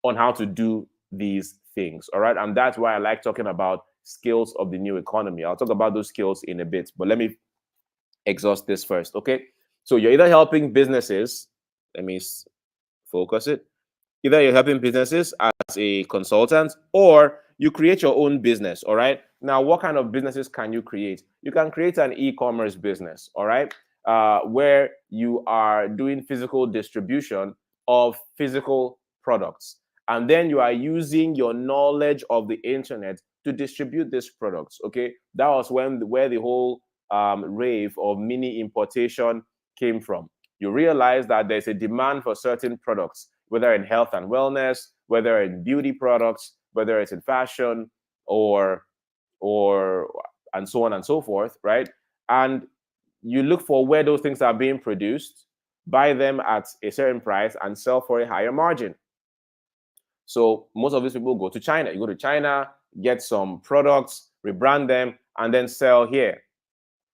Speaker 8: on how to do these things. All right. And that's why I like talking about skills of the new economy. I'll talk about those skills in a bit, but let me exhaust this first. Okay. So you're either helping businesses, let me focus it. Either you're helping businesses as a consultant, or you create your own business. All right. Now, what kind of businesses can you create? You can create an e-commerce business. All right. Where you are doing physical distribution of physical products. And then you are using your knowledge of the internet to distribute these products. Okay. That was where the whole rave of mini importation came from. You realize that there's a demand for certain products, whether in health and wellness, whether in beauty products, whether it's in fashion, or and so on and so forth, right? And you look for where those things are being produced, buy them at a certain price, and sell for a higher margin. So most of these people go to China. You go to China, get some products, rebrand them, and then sell here.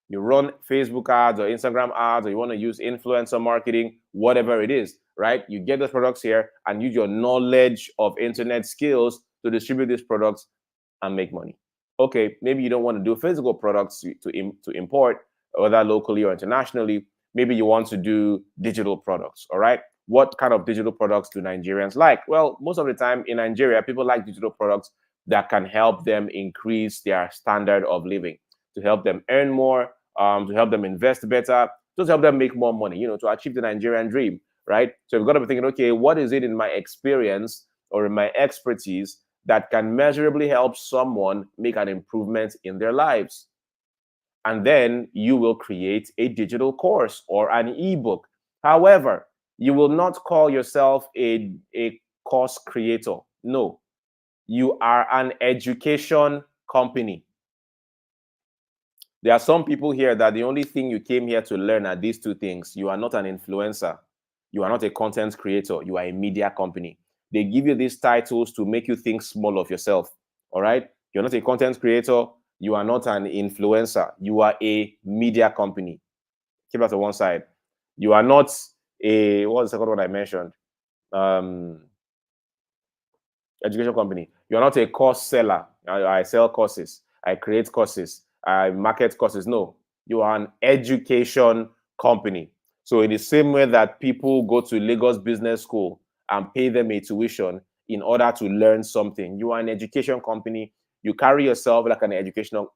Speaker 8: You run Facebook ads or Instagram ads, or you want to use influencer marketing, whatever it is, right? You get those products here and use your knowledge of internet skills to distribute these products and make money. Okay, maybe you don't want to do physical products to import, whether locally or internationally. Maybe you want to do digital products, all right? What kind of digital products do Nigerians like? Well, most of the time in Nigeria, people like digital products that can help them increase their standard of living, to help them earn more, to help them invest better, just help them make more money, to achieve the Nigerian dream, right? So you've got to be thinking, okay, what is it in my experience or in my expertise that can measurably help someone make an improvement in their lives? And then you will create a digital course or an ebook. However, you will not call yourself a course creator. No, you are an education company. There are some people here that the only thing you came here to learn are these two things. You are not an influencer. You are not a content creator. You are a media company. They give you these titles to make you think small of yourself. All right? You're not a content creator. You are not an influencer. You are a media company. Keep that to one side. You are not a, what was the second one I mentioned? Education company. You're not a course seller. I sell courses. I create courses. I market courses. No, you are an education company. So in the same way that people go to Lagos Business School and pay them a tuition in order to learn something, you are an education company. You carry yourself like an education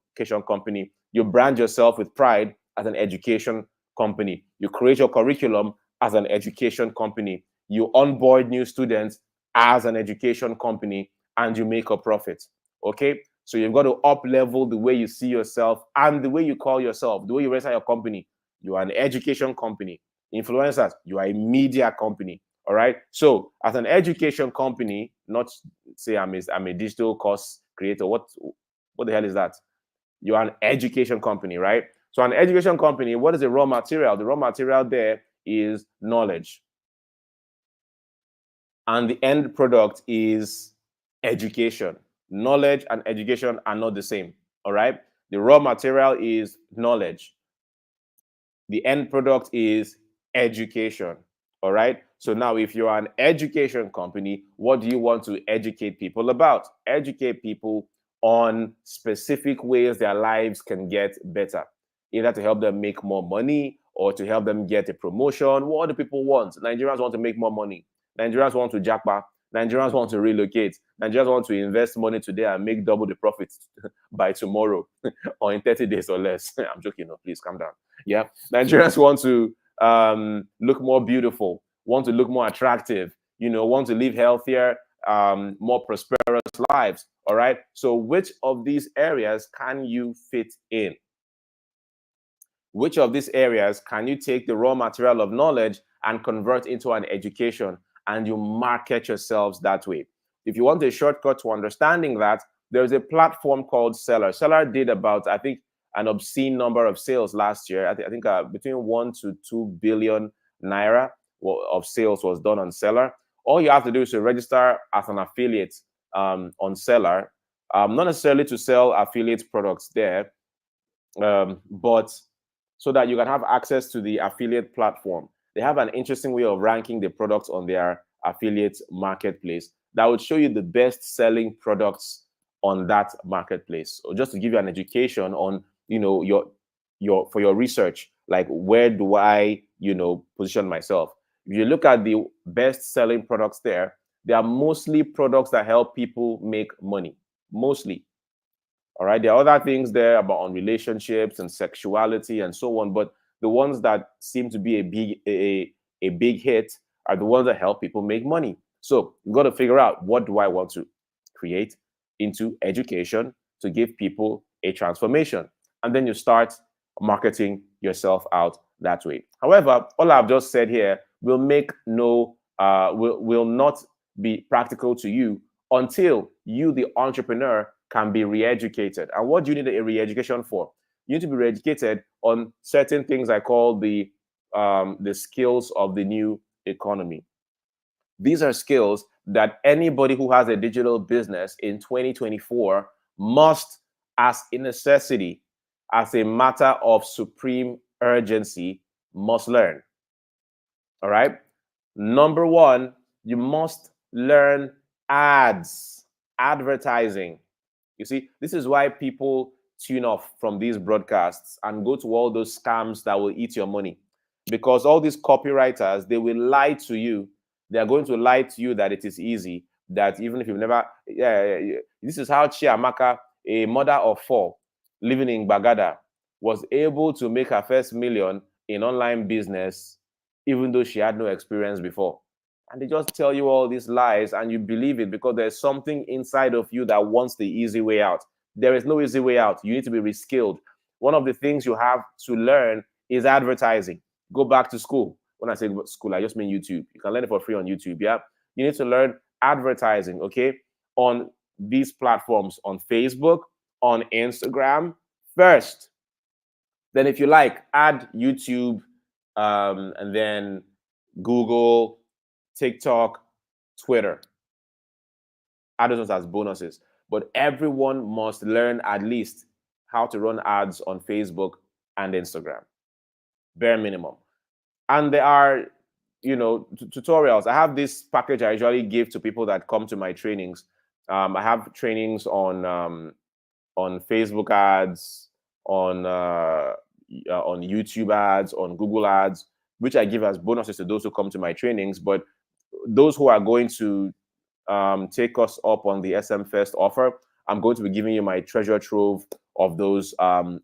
Speaker 8: company. You brand yourself with pride as an education company. You create your curriculum as an education company. You onboard new students as an education company, and you make a profit. Okay? So you've got to up level the way you see yourself and the way you call yourself, the way you register your company. You are an education company. Influencers, you are a media company. All right. So as an education company, not say I'm a digital course creator. What the hell is that? You are an education company, right? So an education company, what is the raw material? The raw material there is knowledge. And the end product is education. Knowledge and education are not the same. All right. The raw material is knowledge. The end product is education. All right. So now, if you're an education company, what do you want to educate people about? Educate people on specific ways their lives can get better, either to help them make more money or to help them get a promotion. What do people want? Nigerians want to make more money. Nigerians want to jackpot. Nigerians want to relocate. Nigerians want to invest money today and make double the profits by tomorrow or in 30 days or less. I'm joking. No, please calm down. Yeah. Nigerians want to look more beautiful, want to look more attractive, want to live healthier, more prosperous lives. All right. So which of these areas can you fit in? Which of these areas can you take the raw material of knowledge and convert into an education, and you market yourselves that way? If you want a shortcut to understanding that, there's a platform called Seller. Seller did about, I think, an obscene number of sales last year. I think between 1 to 2 billion naira of sales was done on Seller. All you have to do is to register as an affiliate on Seller, not necessarily to sell affiliate products there, but so that you can have access to the affiliate platform. They have an interesting way of ranking the products on their affiliate marketplace that would show you the best selling products on that marketplace. Or just to give you an education on, for your research, like where do I, position myself? If you look at the best selling products there, they are mostly products that help people make money, mostly. All right. There are other things there about on relationships and sexuality and so on, but the ones that seem to be a big hit are the ones that help people make money. So you've got to figure out, what do I want to create into education to give people a transformation? And then you start marketing yourself out that way. However, all I've just said here will not be practical to you until you, the entrepreneur, can be re-educated. And what do you need a re-education for? You need to be re-educated on certain things I call the skills of the new economy. These are skills that anybody who has a digital business in 2024 must, as a necessity, as a matter of supreme urgency, must learn. All right? Number one, you must learn ads, advertising. You see, this is why people tune off from these broadcasts and go to all those scams that will eat your money. Because all these copywriters, they will lie to you. They are going to lie to you that it is easy, that even if you've never, this is how Chiamaka, a mother of 4 living in Bagada, was able to make her first million in online business, even though she had no experience before. And they just tell you all these lies and you believe it because there's something inside of you that wants the easy way out. There is no easy way out. You need to be reskilled. One of the things you have to learn is advertising. Go back to school. When I say school, I just mean YouTube. You can learn it for free on YouTube. Yeah. You need to learn advertising, okay, on these platforms, on Facebook, on Instagram first. Then if you like, add YouTube, and then Google, TikTok, Twitter. Add those as bonuses. But everyone must learn at least how to run ads on Facebook and Instagram. Bare minimum. And there are, tutorials. I have this package I usually give to people that come to my trainings. I have trainings on Facebook ads, on YouTube ads, on Google ads, which I give as bonuses to those who come to my trainings. But those who are going to take us up on the SMFest offer, I'm going to be giving you my treasure trove of those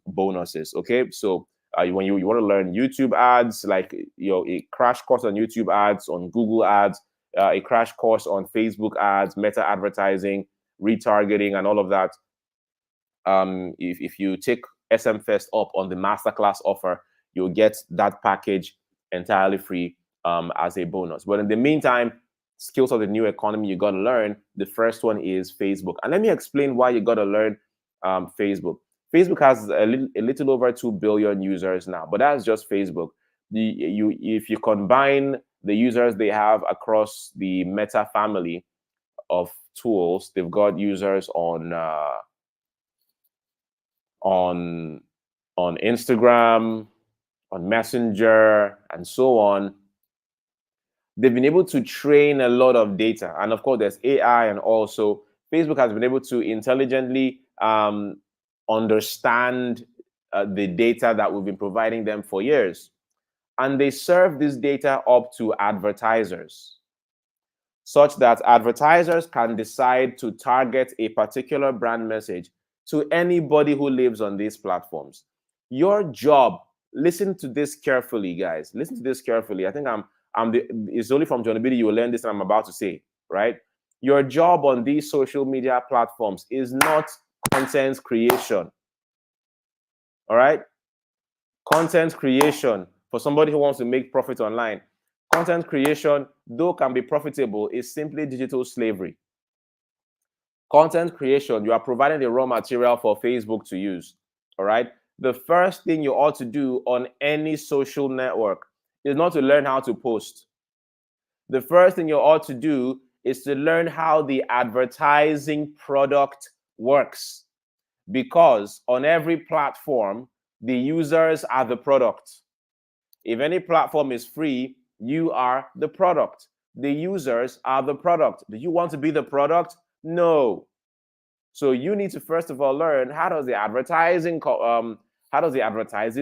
Speaker 8: bonuses. Okay, so when you want to learn YouTube ads, like a crash course on YouTube ads, on Google ads, a crash course on Facebook ads, meta advertising, retargeting, and all of that. If you take SMFest up on the Masterclass offer, you'll get that package entirely free as a bonus. But in the meantime, skills of the new economy you got to learn. The first one is Facebook. And let me explain why you got to learn Facebook. Facebook has a little over 2 billion users now, but that's just Facebook. If you combine the users they have across the Meta family of tools, they've got users on Instagram, on Messenger, and so on. They've been able to train a lot of data. And of course, there's AI, and also Facebook has been able to intelligently understand the data that we've been providing them for years. And they serve this data up to advertisers, such that advertisers can decide to target a particular brand message to anybody who lives on these platforms. Your job, listen to this carefully, guys. Listen to this carefully. I think it's only from Johnny B you will learn this, and I'm about to say, right? Your job on these social media platforms is not content creation. All right? Content creation, for somebody who wants to make profit online, content creation, though can be profitable, is simply digital slavery. Content creation, you are providing the raw material for Facebook to use. All right? The first thing you ought to do on any social network is not to learn how to post. The first thing you ought to do is to learn how the advertising product works. Because on every platform, the users are the product. If any platform is free, you are the product. The users are the product. Do you want to be the product? No. So you need to first of all learn, how does the advertising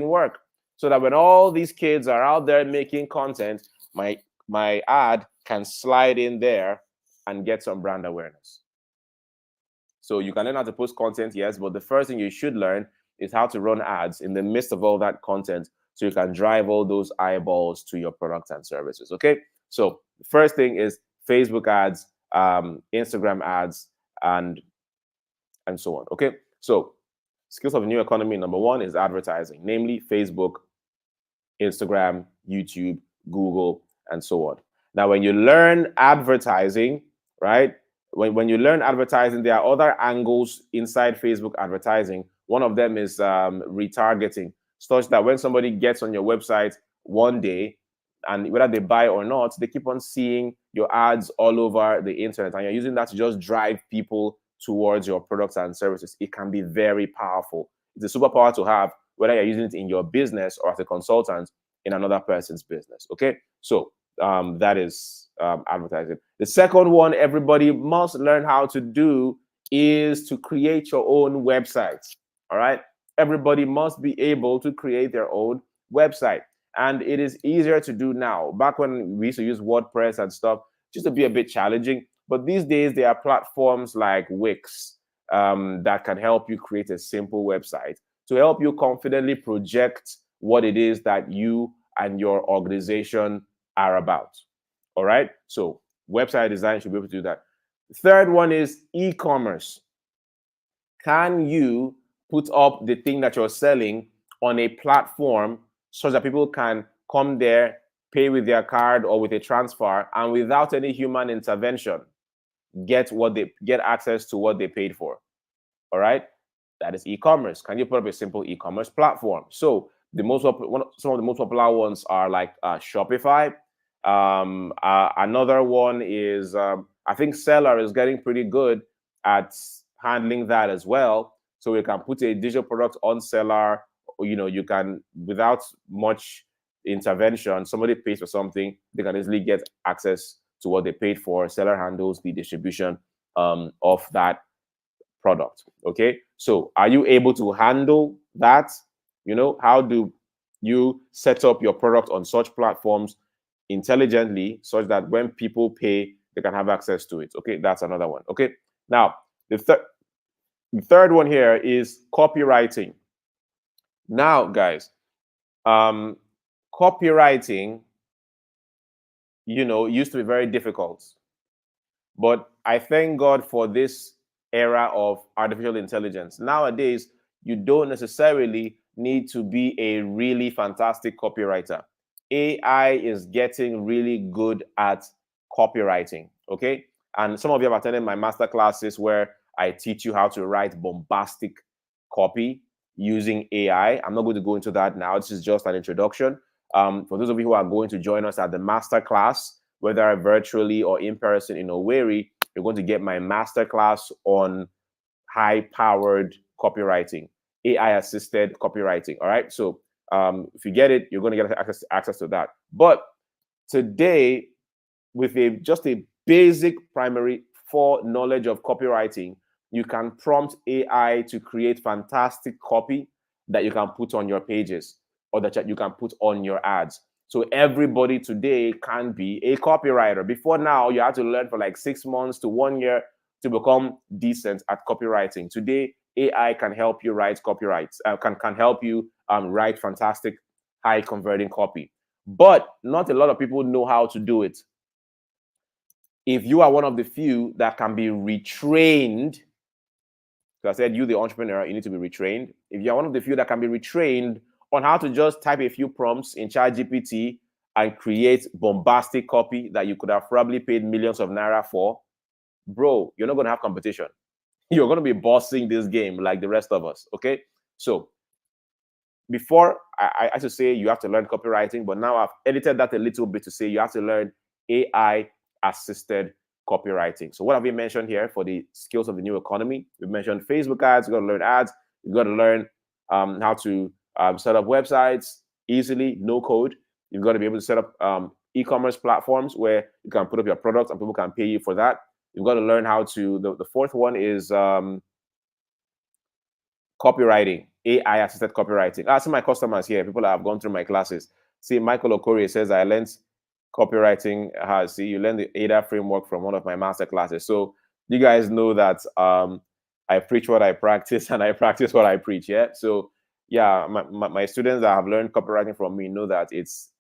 Speaker 8: work? So that when all these kids are out there making content, my ad can slide in there and get some brand awareness. So you can learn how to post content, yes, but the first thing you should learn is how to run ads in the midst of all that content, so you can drive all those eyeballs to your products and services. Okay, so the first thing is Facebook ads, Instagram ads, and so on. Okay, so skills of the new economy, number one is advertising, namely Facebook, Instagram, YouTube, Google, and so on. Now, when you learn advertising, right? When you learn advertising, there are other angles inside Facebook advertising. One of them is retargeting, such that when somebody gets on your website one day, and whether they buy or not, they keep on seeing your ads all over the internet, and you're using that to just drive people towards your products and services. It can be very powerful. It's a superpower to have, whether you're using it in your business or as a consultant in another person's business. Okay, so that is advertising. The second one everybody must learn how to do is to create your own website. All right, everybody must be able to create their own website, and it is easier to do now. Back when we used to use WordPress and stuff, just to be a bit challenging. But these days there are platforms like Wix that can help you create a simple website to help you confidently project what it is that you and your organization are about. All right, so website design should be able to do that. The third one is e-commerce. Can you put up the thing that you're selling on a platform so that people can come there, pay with their card or with a transfer, and without any human intervention, get access to what they paid for? All right, that is e-commerce. Can you put up a simple e-commerce platform? So some of the most popular ones are like Shopify. Another one is I think Seller is getting pretty good at handling that as well. So you can put a digital product on Seller. You can, without much intervention, somebody pays for something, they can easily get access to what they paid for. Seller handles the distribution of that product. Okay, so are you able to handle that, you know, how do you set up your product on such platforms intelligently such that when people pay, they can have access to it. Okay, that's another one. Okay, now the third one here is copywriting. Now, guys, copywriting, you know, used to be very difficult. But I thank God for this era of artificial intelligence. Nowadays, you don't necessarily need to be a really fantastic copywriter. AI is getting really good at copywriting, okay? And some of you have attended my master classes where I teach you how to write bombastic copy using AI. I'm not going to go into that now. This is just an introduction. For those of you who are going to join us at the master class, whether virtually or in person in Owerri, you're going to get my masterclass on high-powered copywriting, AI-assisted copywriting. All right. So if you get it, you're going to get access to that. But today, with just a basic primary knowledge of copywriting, you can prompt AI to create fantastic copy that you can put on your pages or that you can put on your ads. So everybody today can be a copywriter. Before now, you had to learn for like 6 months to 1 year to become decent at copywriting. Today, AI can help you write copyrights, can help you write fantastic, high converting copy. But not a lot of people know how to do it. If you are one of the few that can be retrained, so I said you, the entrepreneur, you need to be retrained. If you're one of the few that can be retrained on how to just type a few prompts in ChatGPT and create bombastic copy that you could have probably paid millions of naira for, bro, you're not going to have competition. You're going to be bossing this game like the rest of us, okay? So before, I used to say you have to learn copywriting, but now I've edited that a little bit to say you have to learn AI-assisted copywriting. So what have we mentioned here for the skills of the new economy? We've mentioned Facebook ads. You've got to learn ads. You've got to learn how to set up websites easily, no code. You've got to be able to set up e-commerce platforms where you can put up your products and people can pay you for that. You've got to learn how to, the fourth one is copywriting, AI-assisted copywriting. I see my customers here, people that have gone through my classes. See, Michael Okorie says, I learned copywriting. See, you learned the ADA framework from one of my master classes. So you guys know that I preach what I practice and I practice what I preach. Yeah. So yeah, my students that have learned copywriting from me know that it's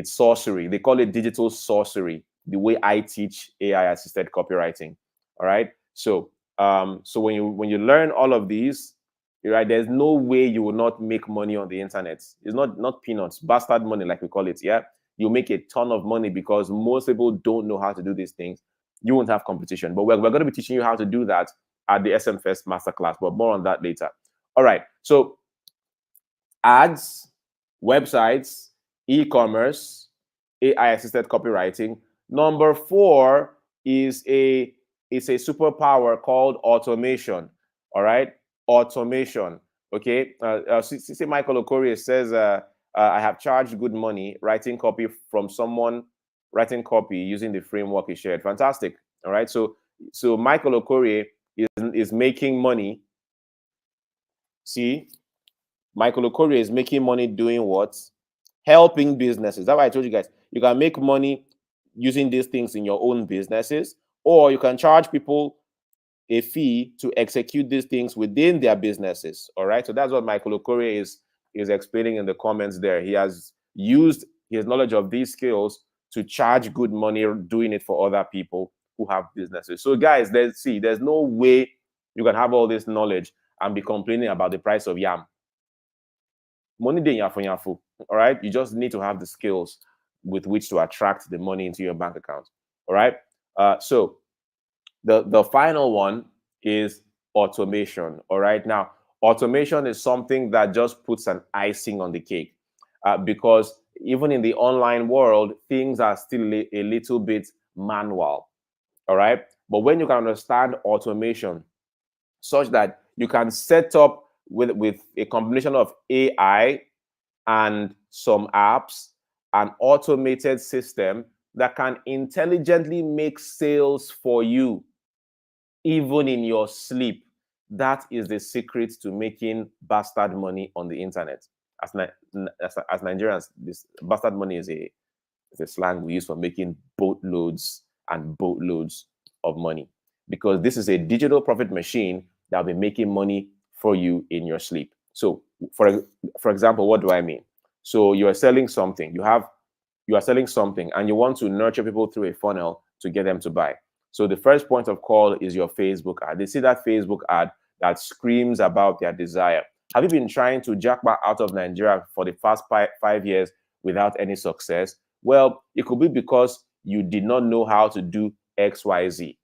Speaker 8: sorcery. They call it digital sorcery, the way I teach AI-assisted copywriting. All right. So so when you learn all of these, right, there's no way you will not make money on the internet. It's not peanuts, bastard money like we call it. Yeah, you make a ton of money because most people don't know how to do these things. You won't have competition, but we're going to be teaching you how to do that at the SMFEST masterclass. But more on that later. All right. So ads, websites, e-commerce, AI-assisted copywriting. Number 4 is a superpower called automation. All right, automation. Okay, see Michael Okorie says, I have charged good money writing copy from someone writing copy using the framework he shared. Fantastic. All right, so Michael Okorie is making money. See, Michael Okorie is making money doing what? Helping businesses. That's why I told you guys, you can make money using these things in your own businesses, or you can charge people a fee to execute these things within their businesses. All right. So that's what Michael Okorie is explaining in the comments there. He has used his knowledge of these skills to charge good money doing it for other people who have businesses. So guys, there's no way you can have all this knowledge and be complaining about the price of yam. Money dey yafu. All right. You just need to have the skills with which to attract the money into your bank account. All right. So the final one is automation. All right. Now, automation is something that just puts an icing on the cake because even in the online world, things are still a little bit manual. All right. But when you can understand automation such that you can set up with a combination of AI and some apps, an automated system that can intelligently make sales for you, even in your sleep. That is the secret to making bastard money on the internet. As Nigerians, this bastard money is a slang we use for making boatloads and boatloads of money, because this is a digital profit machine that will be making money for you in your sleep. So for example, what do I mean? So you are selling something, you are selling something and you want to nurture people through a funnel to get them to buy. So the first point of call is your Facebook ad. They see that Facebook ad that screams about their desire. Have you been trying to jackpot out of Nigeria for the past 5 years without any success? Well, it could be because you did not know how to do XYZ.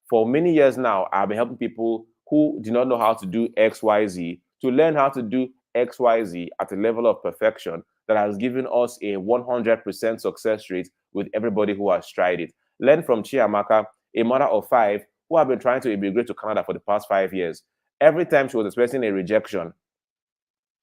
Speaker 8: For many years now, I've been helping people who do not know how to do XYZ to learn how to do XYZ at a level of perfection that has given us a 100% success rate with everybody who has tried it. Learn from Chiamaka, a mother of 5 who have been trying to immigrate to Canada for the past 5 years. Every time she was experiencing a rejection,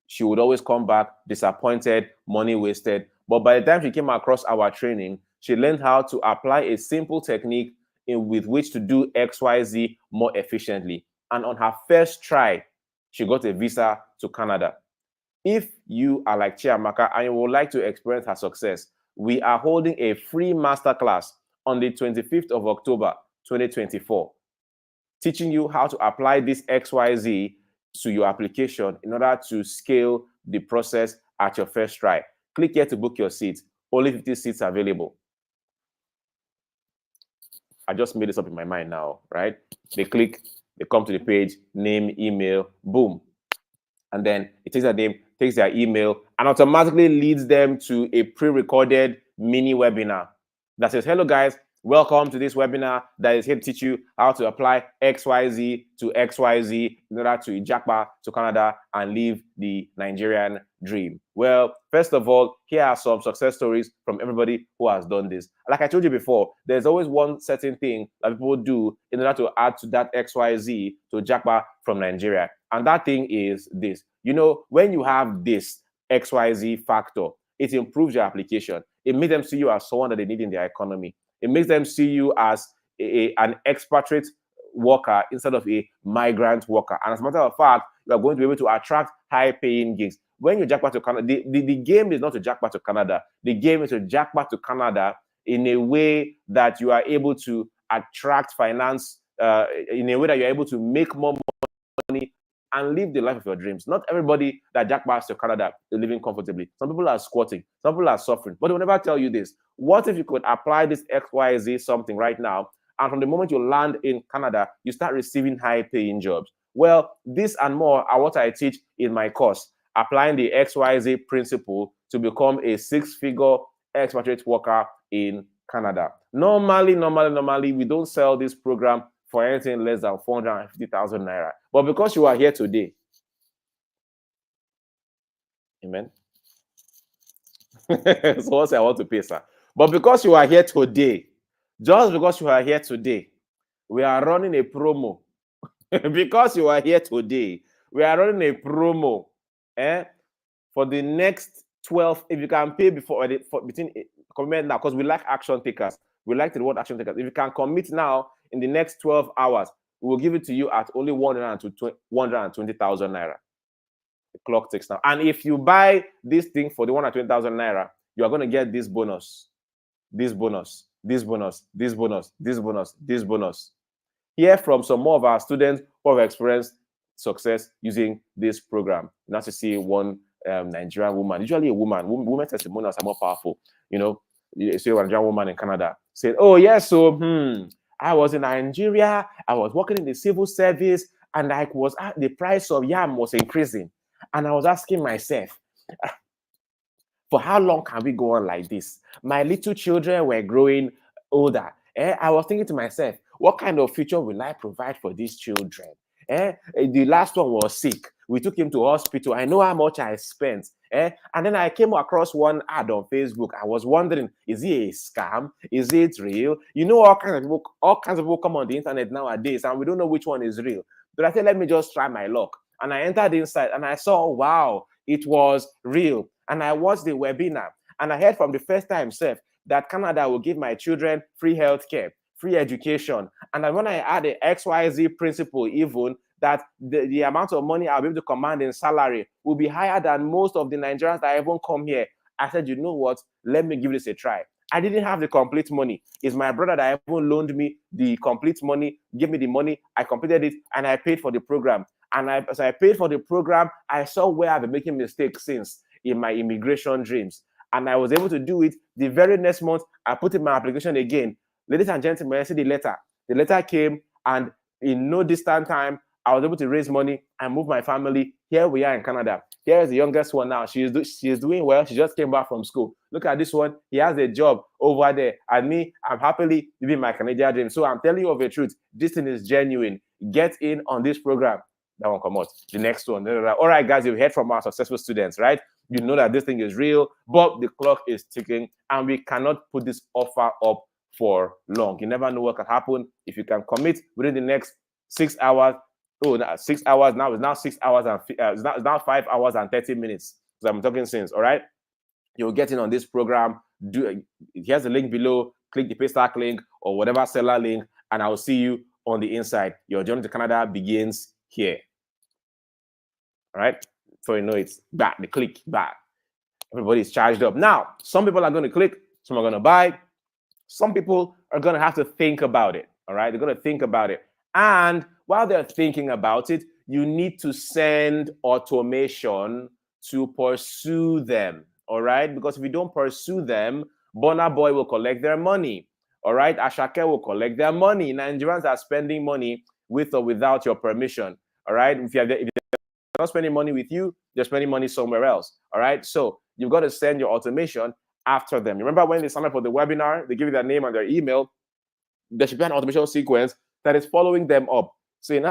Speaker 8: she would always come back disappointed, money wasted. But by the time she came across our training, she learned how to apply a simple technique with which to do XYZ more efficiently. And on her first try, she got a visa to Canada. If you are like Chiamaka and you would like to experience her success, we are holding a free masterclass on the 25th of October, 2024, teaching you how to apply this XYZ to your application in order to scale the process at your first try. Click here to book your seat. Only 50 seats available. I just made this up in my mind now, right? They click, they come to the page, name, email, boom. And then it takes their name, takes their email, and automatically leads them to a pre-recorded mini webinar that says, hello guys, welcome to this webinar that is here to teach you how to apply XYZ to XYZ in order to jackpot to Canada and live the Nigerian dream. Well, first of all, here are some success stories from everybody who has done this. Like I told you before, there's always one certain thing that people do in order to add to that XYZ to jackpot from Nigeria. And that thing is this. You know, when you have this XYZ factor, it improves your application. It makes them see you as someone that they need in their economy. It makes them see you as an expatriate worker instead of a migrant worker. And as a matter of fact, you are going to be able to attract high-paying gigs. When you jackpot to Canada, the game is not to jackpot to Canada. The game is to jackpot to Canada in a way that you are able to attract finance, in a way that you're able to make more money and live the life of your dreams. Not everybody that jackpots to Canada is living comfortably. Some people are squatting. Some people are suffering. But they will never tell you this. What if you could apply this XYZ something right now, and from the moment you land in Canada, you start receiving high-paying jobs? Well, this and more are what I teach in my course, applying the XYZ principle to become a 6-figure expatriate worker in Canada. Normally, we don't sell this program for anything less than 450,000 naira. But because you are here today, amen. So what's I want to pay, sir? But because you are here today, just because you are here today, we are running a promo. Because you are here today, we are running a promo for the next 12. If you can pay between commit now, because we like action takers. We like to reward action takers. If you can commit now in the next 12 hours, we will give it to you at only 120,000 naira. The clock ticks now. And if you buy this thing for the 120,000 naira, you are going to get this bonus, this bonus, this bonus, this bonus, this bonus, this bonus. Hear from some more of our students who have experienced success using this program. Not to see one Nigerian woman, usually a woman. Women testimonials are more powerful. You know, you see a Nigerian woman in Canada said, "Oh yes, so I was in Nigeria. I was working in the civil service, and the price of yam was increasing, and I was asking myself, for how long can we go on like this? My little children were growing older. I was thinking to myself, what kind of future will I provide for these children? The last one was sick. We took him to hospital. I know how much I spent. And then I came across one ad on Facebook. I was wondering, is it a scam? Is it real? You know, all kinds of people come on the internet nowadays, and we don't know which one is real. But I said, let me just try my luck. And I entered inside, and I saw, wow, it was real. And I watched the webinar, and I heard from the first time self that Canada will give my children free healthcare, free education. And then when I add the XYZ principle, even that the amount of money I'll be able to command in salary will be higher than most of the Nigerians that even come here. I said, you know what? Let me give this a try. I didn't have the complete money. It's my brother that even loaned me the complete money, gave me the money, I completed it, and I paid for the program. And as I paid for the program, I saw where I've been making mistakes since in my immigration dreams. And I was able to do it. The very next month, I put in my application again. Ladies and gentlemen, I see the letter. The letter came, and in no distant time, I was able to raise money and move my family. Here we are in Canada. Here is the youngest one now. She is doing well. She just came back from school. Look at this one. He has a job over there. And me, I'm happily living my Canadian dream. So I'm telling you of the truth. This thing is genuine. Get in on this program. That one come out. The next one. All right, guys, you've heard from our successful students, right? You know that this thing is real, but the clock is ticking, and we cannot put this offer up for long. You never know what can happen. If you can commit within the next 6 hours, 6 hours now, it's now 6 hours and it's now 5 hours and 30 minutes. So I'm talking since, all right? You'll get in on this program. Here's the link below. Click the Paystack link or whatever seller link, and I'll see you on the inside. Your journey to Canada begins here. All right? So you know it's back, the click back. Everybody's charged up. Now, some people are going to click, some are going to buy. Some people are going to have to think about it. All right? They're going to think about it. And while they're thinking about it, you need to send automation to pursue them. All right? Because if you don't pursue them, Burna Boy will collect their money. All right? Ashake will collect their money. Nigerians are spending money with or without your permission. All right? If they're not spending money with you, they're spending money somewhere else. All right? So you've got to send your automation after them. Remember when they sign up for the webinar, they give you their name and their email. There should be an automation sequence that is following them up. Saying,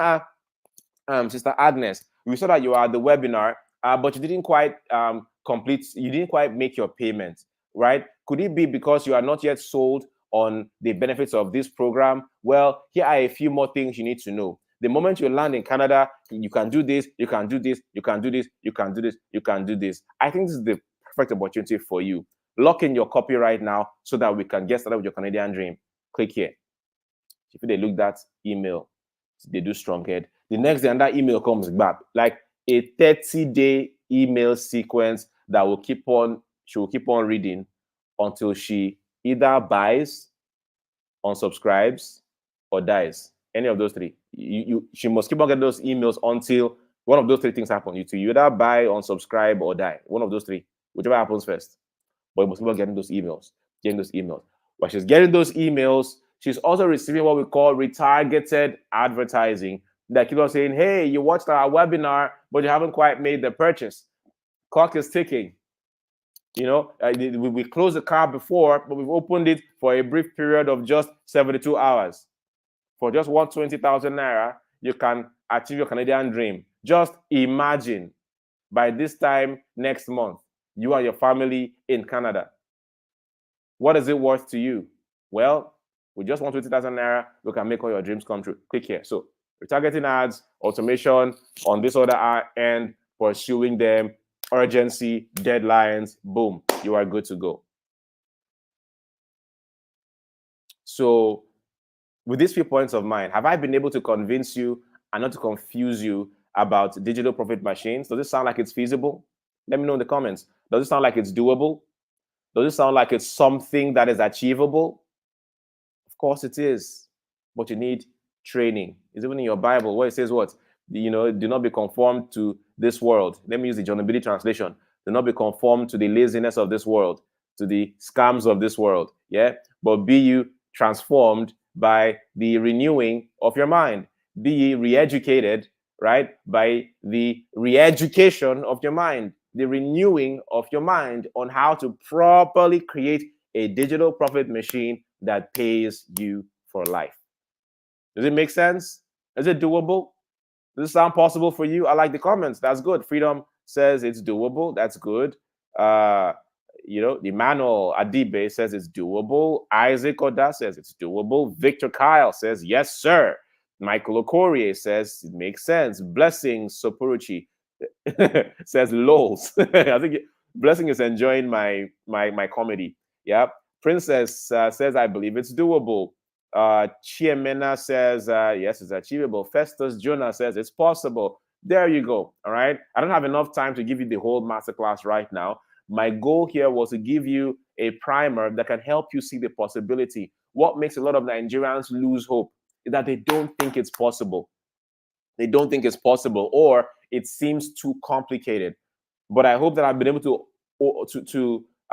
Speaker 8: Sister Agnes, we saw that you are at the webinar, but you didn't quite you didn't quite make your payment, right? Could it be because you are not yet sold on the benefits of this program? Well, here are a few more things you need to know. The moment you land in Canada, you can do this, you can do this, you can do this, you can do this, you can do this. I think this is the perfect opportunity for you. Lock in your copy right now so that we can get started with your Canadian dream. Click here. If they look that email, they do strong head. The next day, that email comes back, like a 30-day email sequence that will she will keep on reading until she either buys, unsubscribes, or dies. Any of those three. She must keep on getting those emails until one of those three things happen. You either buy, unsubscribe, or die. One of those three, whichever happens first. But you must keep on getting those emails. While she's getting those emails, she's also receiving what we call retargeted advertising. That keep on saying, hey, you watched our webinar, but you haven't quite made the purchase. Clock is ticking. You know, we closed the car before, but we've opened it for a brief period of just 72 hours. For just 120,000 naira, you can achieve your Canadian dream. Just imagine, by this time next month, you and your family in Canada. What is it worth to you? Well, with just 120,000 naira, we can make all your dreams come true. Click here. So, retargeting ads, automation on this other end, pursuing them, urgency, deadlines, boom, you are good to go. So, with these few points of mine, have I been able to convince you and not to confuse you about digital profit machines? Does it sound like it's feasible? Let me know in the comments. Does it sound like it's doable? Does it sound like it's something that is achievable? Of course it is, but you need training. It's even in your Bible where it says what? You know, do not be conformed to this world. Let me use the John Obidi translation. Do not be conformed to the laziness of this world, to the scams of this world. Yeah, but be you transformed by the renewing of your mind. Be ye re-educated, right? By the re-education of your mind, the renewing of your mind on how to properly create a digital profit machine that pays you for life. Does it make sense? Is it doable? Does it sound possible for you? I like the comments. That's good. Freedom says it's doable. That's good. You know, Emmanuel Adibe says it's doable. Isaac Oda says it's doable. Victor Kyle says, yes, sir. Michael Okorie says it makes sense. Blessing Sopuruchi says lols. I think Blessing is enjoying my comedy. Yeah. Princess says, I believe it's doable. Chiemena says, yes, it's achievable. Festus Jonah says it's possible. There you go. All right. I don't have enough time to give you the whole masterclass right now. My goal here was to give you a primer that can help you see the possibility. What makes a lot of Nigerians lose hope is that they don't think it's possible. They don't think it's possible, or it seems too complicated. But I hope that I've been able to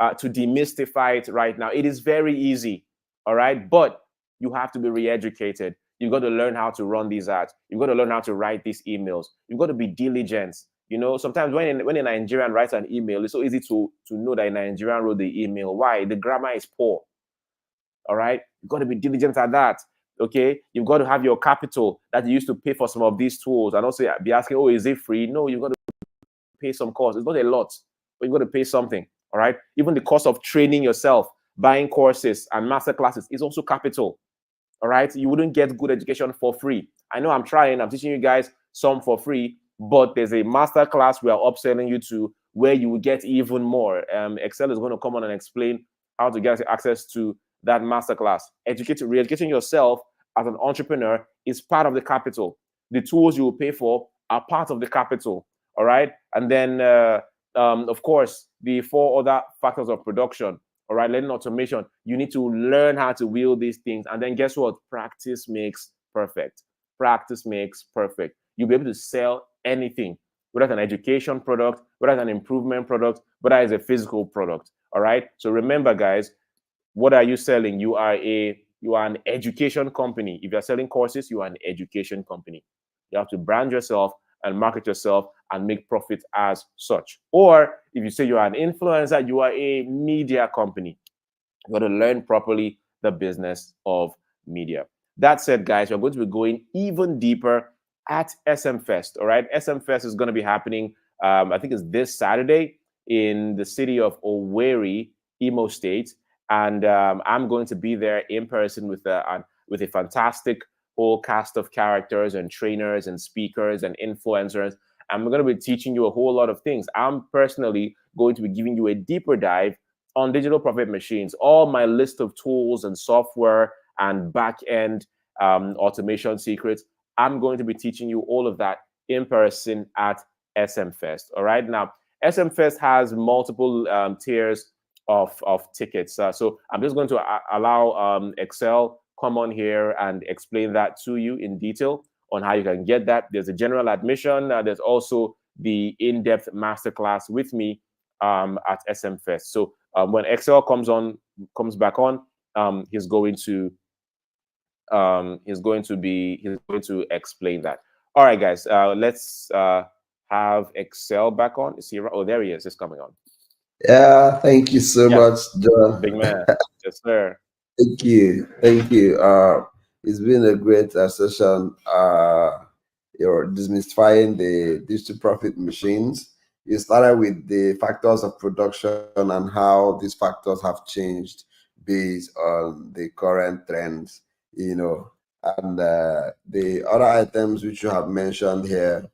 Speaker 8: demystify it right now. It is very easy, all right? But you have to be re-educated. You've got to learn how to run these ads. You've got to learn how to write these emails. You've got to be diligent. You know, sometimes when a Nigerian writes an email, it's so easy to know that a Nigerian wrote the email. Why? The grammar is poor. All right? You've got to be diligent at that. Okay, you've got to have your capital that you used to pay for some of these tools, and also be asking, oh, is it free? No, you've got to pay some cost. It's not a lot, but you've got to pay something. All right, even the cost of training yourself, buying courses and master classes is also capital. All right, you wouldn't get good education for free. I know I'm teaching you guys some for free, but there's a master class we are upselling you to where you will get even more. Excel is going to come on and explain how to get access to that masterclass. Re-educating yourself as an entrepreneur is part of the capital. The tools you will pay for are part of the capital. All right. And then, of course, the 4 other factors of production. All right. Learning automation. You need to learn how to wield these things. And then guess what? Practice makes perfect. Practice makes perfect. You'll be able to sell anything, whether it's an education product, whether it's an improvement product, whether it's a physical product. All right. So remember, guys, what are you selling? You are an education company. If you're selling courses, you are an education company. You have to brand yourself and market yourself and make profit as such. Or if you say you are an influencer, you are a media company. You got to learn properly the business of media. That said, guys, we're going to be going even deeper at SMFest. All right, SMFest is going to be happening. I think it's this Saturday in the city of Owerri, Imo State. And I'm going to be there in person with a fantastic whole cast of characters and trainers and speakers and influencers. I'm going to be teaching you a whole lot of things. I'm personally going to be giving you a deeper dive on digital profit machines, all my list of tools and software and back-end automation secrets. I'm going to be teaching you all of that in person at SMFest. All right. Now, SMFest has multiple tiers of tickets. So I'm just going to allow Excel come on here and explain that to you in detail on how you can get that. There's a general admission. There's also the in-depth masterclass with me at SMFest. So when Excel comes back on, he's going to explain that. All right, guys, let's have Excel back on. Is he? Oh, there he is. He's coming on.
Speaker 4: Yeah, thank you so much, John.
Speaker 8: Big man. Yes, sir.
Speaker 4: Thank you. It's been a great session. You're demystifying the digital profit machines. You started with the factors of production and how these factors have changed based on the current trends, and the other items which you have mentioned here,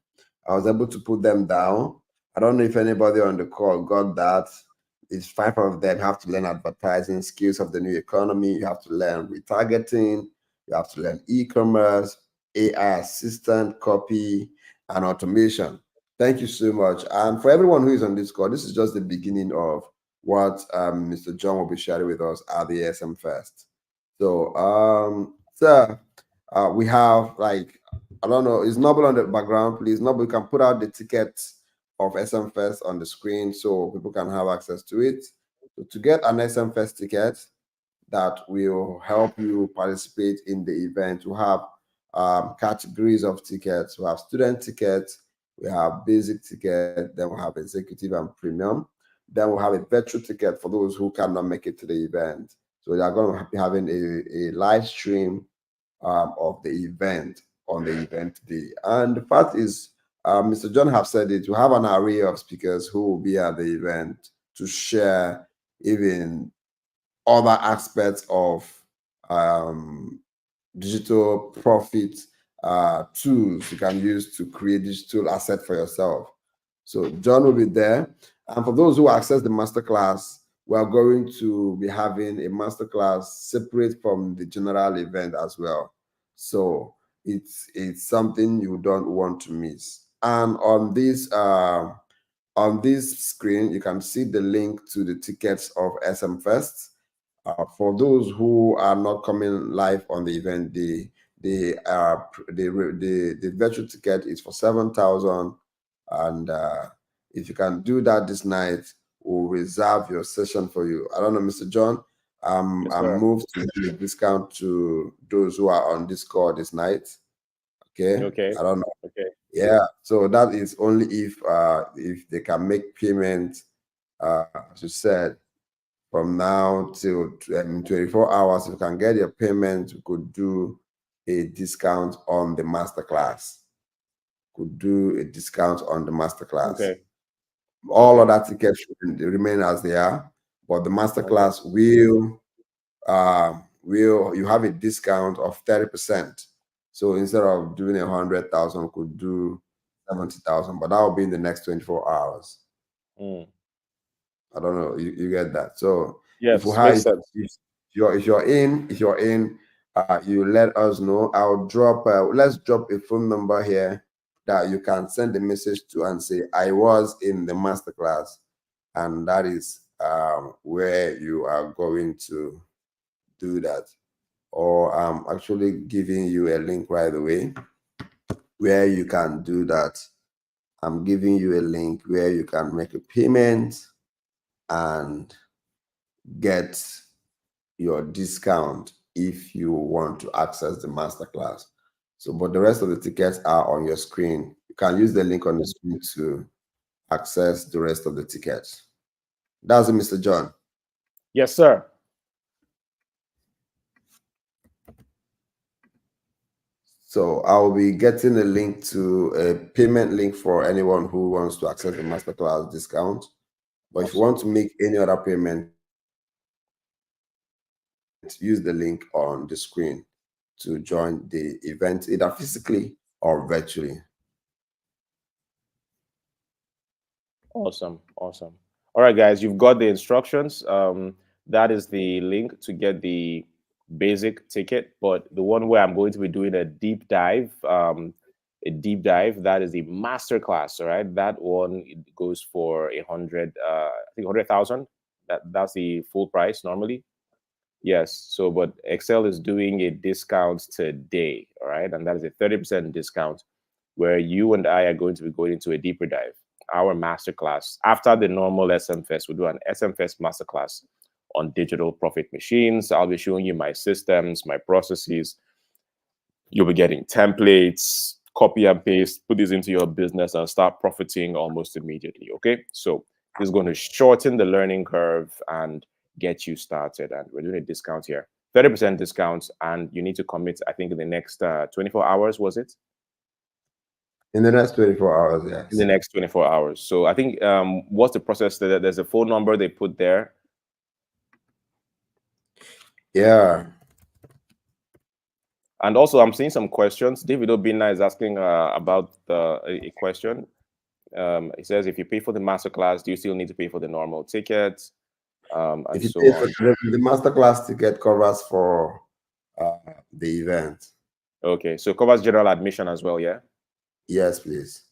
Speaker 4: I was able to put them down. I don't know if anybody on the call got that. It's 5 of them. You have to learn advertising, skills of the new economy. You have to learn retargeting. You have to learn e-commerce, AI assistant, copy, and automation. Thank you so much. And for everyone who is on this call, this is just the beginning of what Mr. John will be sharing with us at the SMFest. So, we have, like, I don't know, is Noble on the background, please? Noble, you can put out the tickets of SMFest on the screen so people can have access to it. So to get an SMFest ticket that will help you participate in the event, we have categories of tickets. We have student tickets, we have basic ticket, then we have executive and premium. Then we'll have a virtual ticket for those who cannot make it to the event. So they are going to be having a live stream of the event on the event day. And the fact is, Mr. John have said it, we have an array of speakers who will be at the event to share even other aspects of digital profit tools you can use to create digital asset for yourself. So John will be there. And for those who access the masterclass, we are going to be having a masterclass separate from the general event as well. So it's something you don't want to miss. And on this screen, you can see the link to the tickets of SMFest. For those who are not coming live on the event, the virtual ticket is for 7,000, and if you can do that this night, we'll reserve your session for you. I don't know, Mr. John.
Speaker 8: Yes,
Speaker 4: I'm
Speaker 8: sir.
Speaker 4: moved to give a discount to those who are on this call this night. Okay.
Speaker 8: Okay.
Speaker 4: I don't know.
Speaker 8: Okay.
Speaker 4: Yeah. So that is only if they can make payment, as you said, from now till 24 hours. If you can get your payment, we could do a discount on the masterclass. Could do a discount on the masterclass.
Speaker 8: Okay.
Speaker 4: All other tickets should remain as they are, but the masterclass will you have a discount of 30%. So instead of doing 100,000, could do 70,000, but that will be in the next 24 hours.
Speaker 8: Mm.
Speaker 4: I don't know. You get that? So
Speaker 8: Yes,
Speaker 4: if you
Speaker 8: makes
Speaker 4: have,
Speaker 8: sense.
Speaker 4: if you're in, you let us know. I'll drop. Let's drop a phone number here that you can send a message to and say I was in the masterclass, and that is where you are going to do that. Or I'm actually giving you a link right away where you can do that. I'm giving you a link where you can make a payment and get your discount if you want to access the masterclass. So, but the rest of the tickets are on your screen. You can use the link on the screen to access the rest of the tickets. That's it, Mr. John.
Speaker 8: Yes, sir.
Speaker 4: So I'll be getting a link to a payment link for anyone who wants to access the masterclass discount. But if you want to make any other payment, use the link on the screen to join the event either physically or virtually.
Speaker 8: Awesome. Awesome. All right, guys, you've got the instructions. That is the link to get the basic ticket, but the one where I'm going to be doing a deep dive, that is the masterclass. All right, that one it goes for 100, I think 100,000. That's the full price normally. Yes. So, but Excel is doing a discount today. All right, and that is a 30% discount, where you and I are going to be going into a deeper dive. Our masterclass after the normal SMFest, we'll do an SMFest masterclass on digital profit machines. I'll be showing you my systems, my processes. You'll be getting templates, copy and paste, put this into your business and start profiting almost immediately. Okay. So this is going to shorten the learning curve and get you started. And we're doing a discount here, 30% discount. And you need to commit, I think, in the next 24 hours, was it?
Speaker 4: In the next 24 hours, yes.
Speaker 8: In the next 24 hours. So I think what's the process? There's a phone number they put there.
Speaker 4: Yeah.
Speaker 8: And also, I'm seeing some questions. David Obina is asking about a question. He says, if you pay for the masterclass, do you still need to pay for the normal ticket? And
Speaker 4: if you
Speaker 8: so
Speaker 4: pay
Speaker 8: on.
Speaker 4: for the masterclass ticket covers for the event.
Speaker 8: Okay, so it covers general admission as well, yeah?
Speaker 4: Yes, please.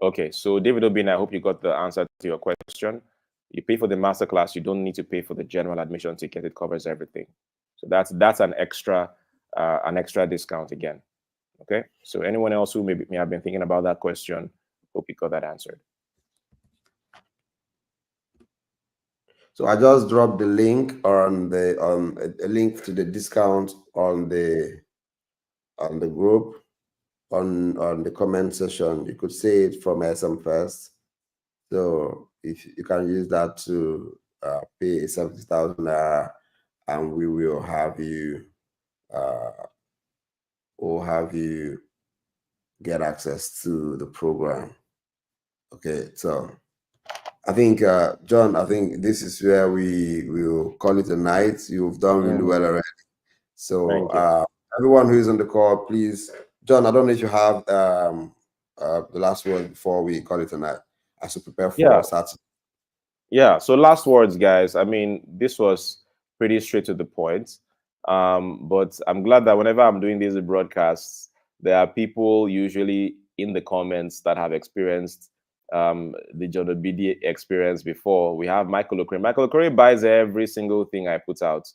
Speaker 8: Okay, so David Obina, I hope you got the answer to your question. You pay for the masterclass, you don't need to pay for the general admission ticket. It covers everything. So that's an extra discount again. Okay, so anyone else who may have been thinking about that question, hope you got that answered.
Speaker 4: So I just dropped the link on a link to the discount on the group on the comment section. You could say it from SMFest. So if you can use that to pay 70,000, and we will have you get access to the program. Okay, so I think John, I think this is where we will call it a night. You've done really well already. So everyone who is on the call, please, John, I don't know if you have the last word before we call it a night as we prepare for Saturday.
Speaker 8: Yeah. So last words, guys. I mean, this was pretty straight to the point. But I'm glad that whenever I'm doing these broadcasts, there are people usually in the comments that have experienced the John Obidi experience before. We have Michael Okore. Michael Okore buys every single thing I put out,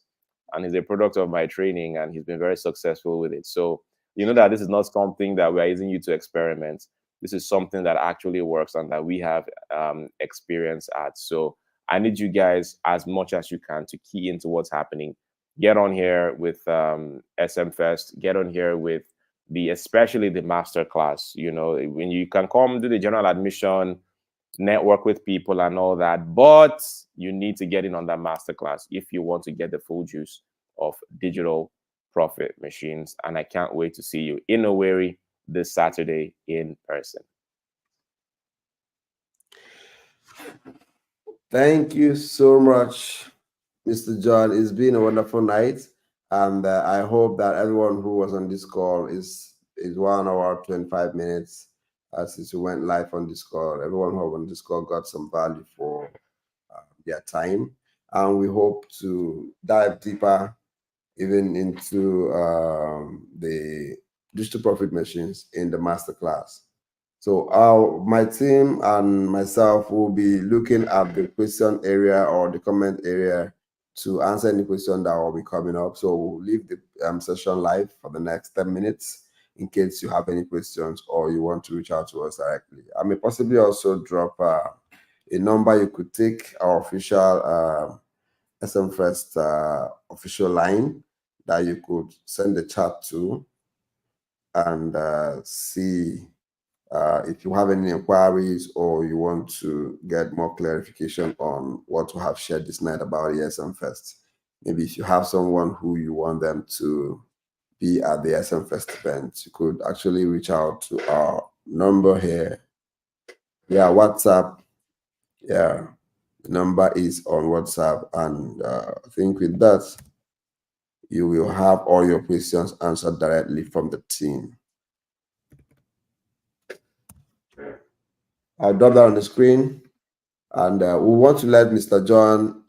Speaker 8: and he's a product of my training, and he's been very successful with it. So you know that this is not something that we are using you to experiment. This is something that actually works and that we have experience at. So I need you guys as much as you can to key into what's happening. Get on here with SMFest. Get on here with especially the masterclass. You know, when you can come do the general admission, network with people and all that, but you need to get in on that masterclass if you want to get the full juice of digital profit machines. And I can't wait to see you in Owerri this Saturday in person.
Speaker 4: Thank you so much, Mr. John. It's been a wonderful night, and I hope that everyone who was on this call is 1 hour 25 minutes since we went live on this call. Everyone who was on this call got some value for their time, and we hope to dive deeper even into the digital profit machines in the masterclass. So my team and myself will be looking at the question area or the comment area to answer any question that will be coming up. So we'll leave the session live for the next 10 minutes in case you have any questions or you want to reach out to us directly. I may possibly also drop a number you could take, our official SMFEST official line that you could send the chat to and see if you have any inquiries or you want to get more clarification on what we have shared this night about the SMFEST. Maybe if you have someone who you want them to be at the SMFEST event, you could actually reach out to our number here. Yeah, WhatsApp. Yeah, the number is on WhatsApp. And I think with that, you will have all your questions answered directly from the team. I'll drop that on the screen, and we want to let Mr. John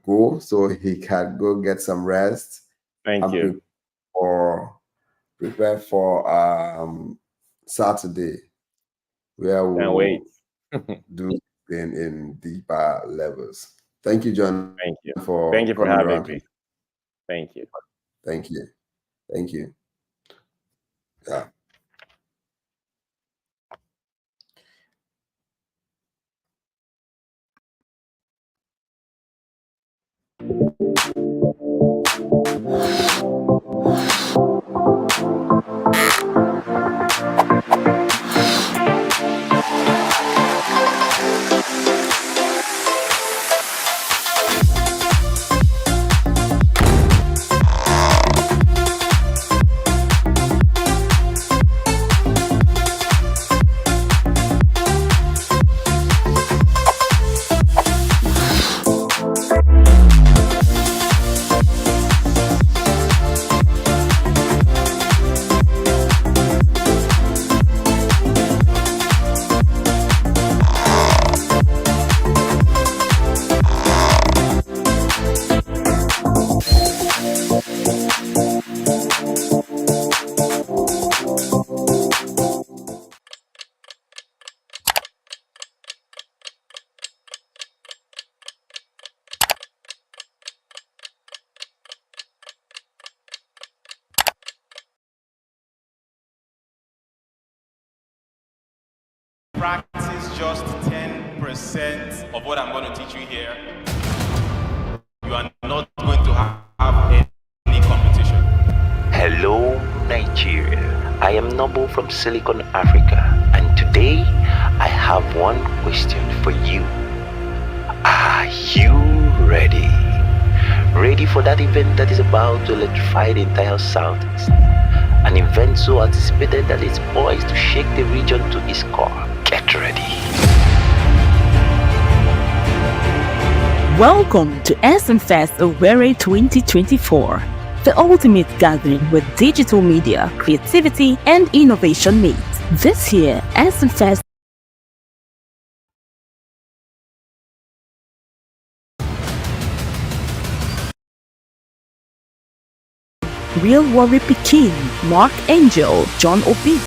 Speaker 4: go so he can go get some rest.
Speaker 8: Thank you.
Speaker 4: Prepare for Saturday, where we'll do in deeper levels. Thank you, John.
Speaker 8: Thank you.
Speaker 4: Thank you for having me.
Speaker 8: Thank you.
Speaker 4: Thank you. Thank you. Yeah.
Speaker 1: Practice just 10% of what I'm going to teach you here. You are not going to have any competition.
Speaker 2: Hello, Nigeria. I am Noble from Silicon Africa, and today I have one question for you. Are you ready? Ready for that event that is about to electrify the entire Southeast? An event so anticipated that it's poised to shake the region to its core. Get ready.
Speaker 3: Welcome to SMFEST Owerri 2024, the ultimate gathering with digital media, creativity, and innovation meet. This year, SMFEST Real Warrior Peking, Mark Angel, John Obidi.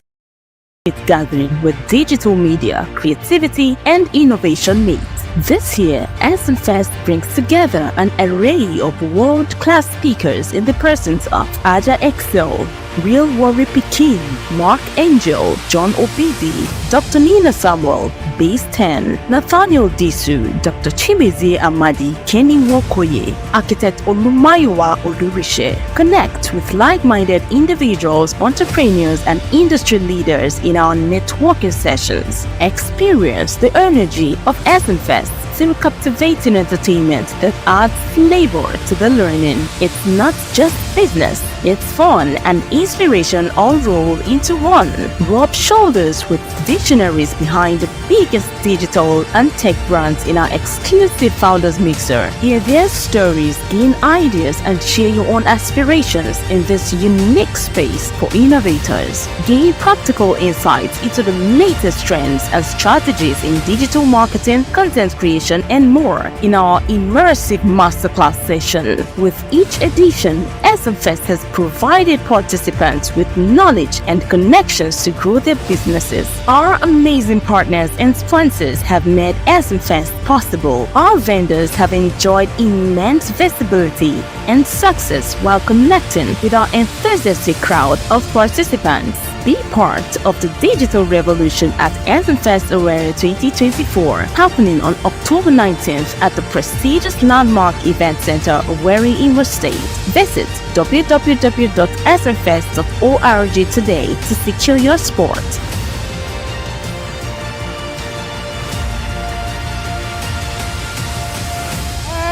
Speaker 3: Gathering with digital media, creativity, and innovation meet. This year, SMFest brings together an array of world-class speakers in the persons of Aja Excel, Real Warrior Peking, Mark Angel, John Obidi, Dr. Nina Samuel, Base 10, Nathaniel Disu, Dr. Chimezie Amadi, Kenny Wokoye, Architect Olumayowa Olurishe. Connect with like-minded individuals, entrepreneurs, and industry leaders in our networking sessions. Experience the energy of SMFest through captivating entertainment that adds flavor to the learning. It's not just business, it's fun and inspiration all rolled into one. Rub shoulders with visionaries behind the biggest digital and tech brands in our exclusive Founders Mixer. Hear their stories, gain ideas, and share your own aspirations in this unique space for innovators. Gain practical insights into the latest trends and strategies in digital marketing, content creation, and more in our immersive masterclass session. With each edition, SMFest has provided participants with knowledge and connections to grow their businesses. Our amazing partners and sponsors have made SMFest possible. Our vendors have enjoyed immense visibility and success while connecting with our enthusiastic crowd of participants. Be part of the digital revolution at SMFest Owerri 2024, happening on October 19th at the prestigious landmark event center Owerri, Imo State. Visit www.smfest.org today to secure your spot.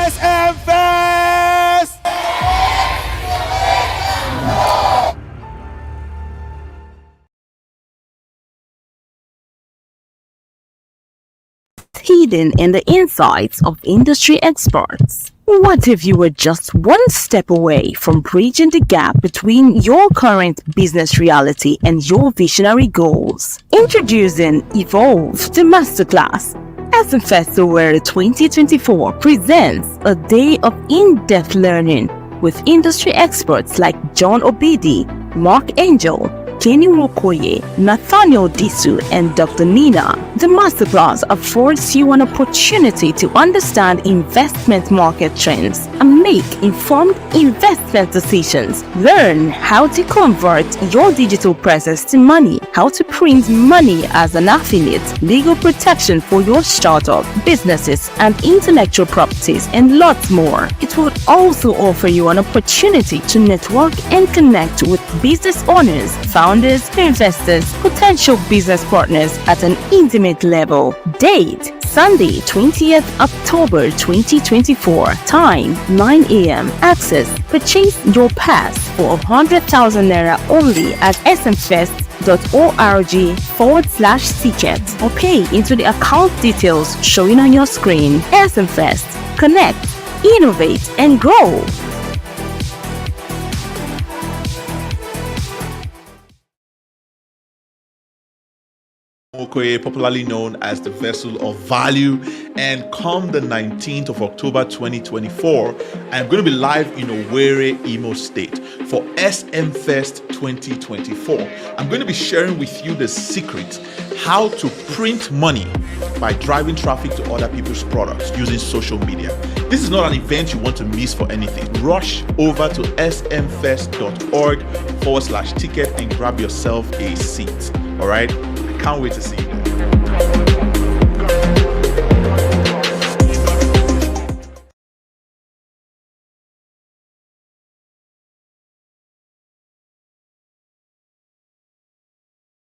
Speaker 5: SMFest!
Speaker 3: Hidden in the insights of industry experts. What if you were just one step away from bridging the gap between your current business reality and your visionary goals? Introducing Evolve, the Masterclass. SMFest Owerri 2024 presents a day of in-depth learning with industry experts like John Obidi, Mark Angel, Kenny Wokoye, Nathaniel Disu, and Dr. Nina. The Masterclass affords you an opportunity to understand investment market trends and make informed investment decisions. Learn how to convert your digital presence to money, how to print money as an affiliate, legal protection for your startup, businesses, and intellectual properties, and lots more. It will also offer you an opportunity to network and connect with business owners, founders, investors, potential business partners at an intimate level. Date: Sunday, 20th October 2024. Time: 9 a.m. Access: purchase your pass for 100,000 naira only at smfest.org/ticket or pay into the account details showing on your screen. SMFest. Connect, innovate, and grow.
Speaker 6: Okoye, popularly known as the Vessel of Value. And come the 19th of October 2024, I'm going to be live in Owerri, Imo State for SMFest 2024. I'm going to be sharing with you the secret how to print money by driving traffic to other people's products using social media. This is not an event you want to miss for anything. Rush over to smfest.org/ticket and grab yourself a seat. All right? Can't wait to see you there.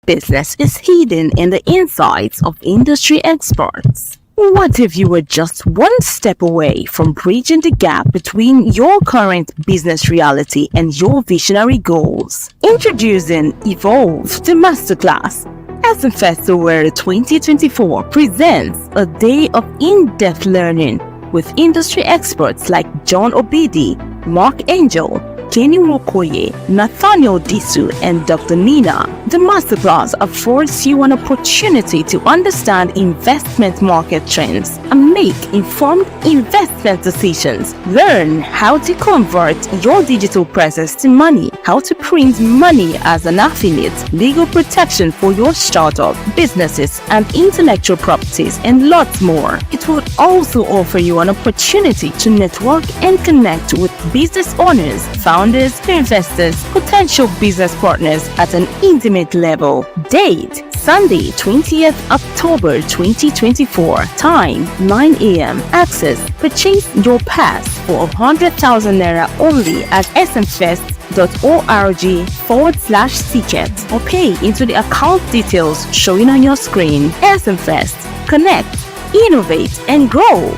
Speaker 3: Business is hidden in the insights of industry experts. What if you were just one step away from bridging the gap between your current business reality and your visionary goals? Introducing Evolve, the Masterclass. SMFest Owerri 2024 presents a day of in-depth learning with industry experts like John Obidi, Mark Angel, Kenny Wokoye, Nathaniel Disu, and Dr. Nina. The Masterclass affords you an opportunity to understand investment market trends and make informed investment decisions. Learn how to convert your digital presence to money, how to print money as an affiliate, legal protection for your startup, businesses, and intellectual properties, and lots more. It would also offer you an opportunity to network and connect with business owners, founders, investors, potential business partners at an intimate level. Date: Sunday, 20th October 2024. Time: 9 a.m. Access: purchase your pass for 100,000 naira only at smfest.org/ticket or pay into the account details showing on your screen. SMFest. Connect, innovate, and grow.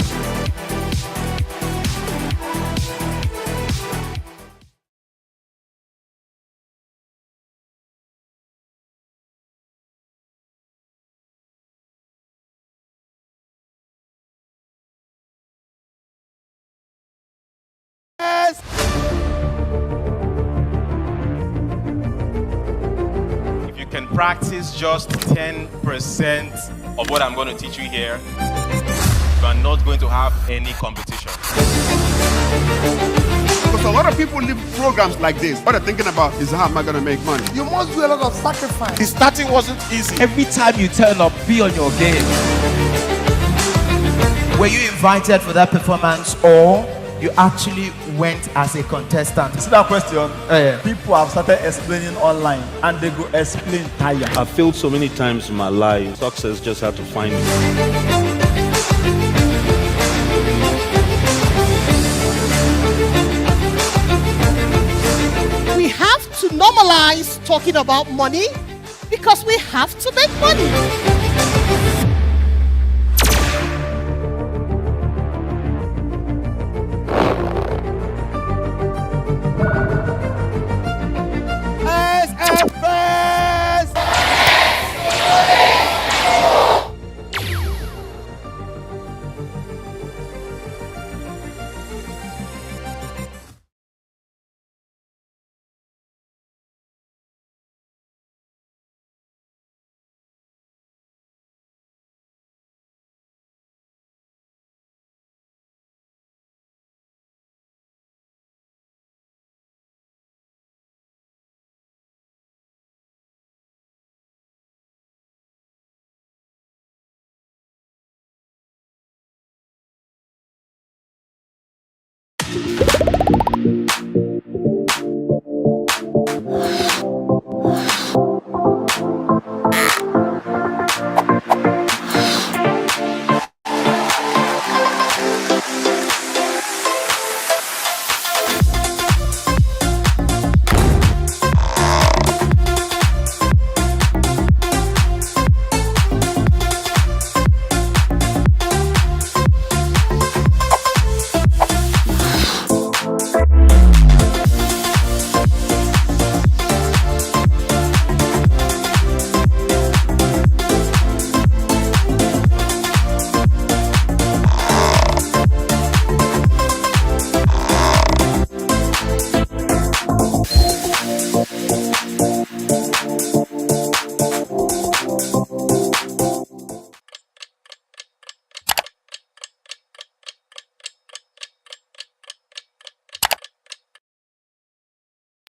Speaker 1: If you can practice just 10% of what I'm going to teach you here, you are not going to have any competition.
Speaker 10: Because a lot of people live programs like this. What they're thinking about is, how am I going to make money?
Speaker 9: You must do a lot of sacrifice.
Speaker 5: The starting wasn't easy. Every time you turn up, be on your game.
Speaker 7: Were you invited for that performance, or you actually went as a contestant?
Speaker 5: See that question?
Speaker 7: Yeah.
Speaker 5: People have started explaining online and they go explain tire.
Speaker 11: I've failed so many times in my life. Success just had to find me.
Speaker 9: We have to normalize talking about money because we have to make money.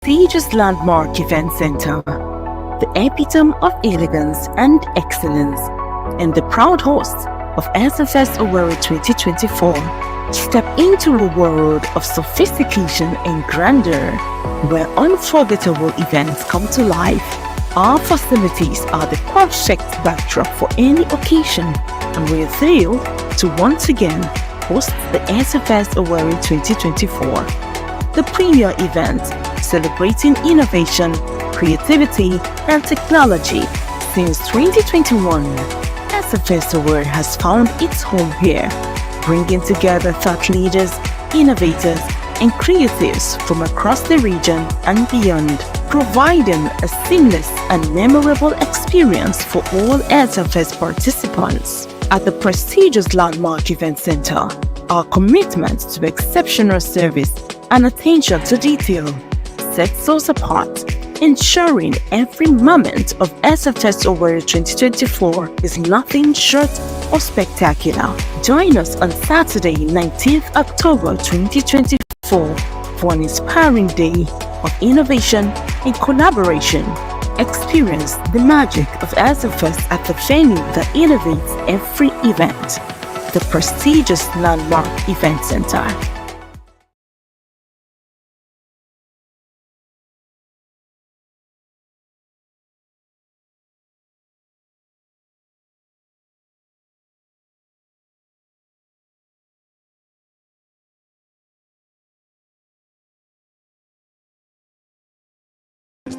Speaker 3: Prestigious landmark event center, the epitome of elegance and excellence, and the proud host of SMFEST Owerri 2024. Step into a world of sophistication and grandeur, where unforgettable events come to life. Our facilities are the perfect backdrop for any occasion, and we're thrilled to once again host the SMFEST Owerri 2024. The premier event celebrating innovation, creativity, and technology. Since 2021, SMFEST Owerri has found its home here, bringing together thought leaders, innovators, and creatives from across the region and beyond, providing a seamless and memorable experience for all SMFEST participants. At the prestigious Landmark Event Center, our commitment to exceptional service and attention to detail sets us apart, ensuring every moment of SFFEST Owerri 2024 is nothing short of spectacular. Join us on Saturday, 19th October 2024 for an inspiring day of innovation and collaboration. Experience the magic of SFFEST at the venue that innovates every event, the prestigious Landmark Event Center.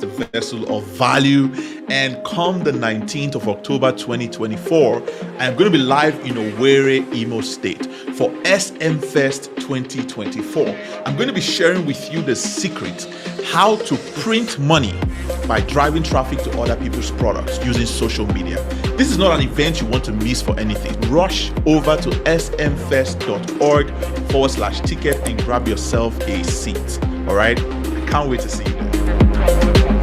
Speaker 6: The vessel of value. And come the 19th of October 2024, I'm going to be live in Owerri, Imo State for SMFEST 2024. I'm going to be sharing with you the secret how to print money by driving traffic to other people's products using social media. This is not an event you want to miss for anything. Rush over to smfest.org/ticket and grab yourself a seat. All right? I can't wait to see you there.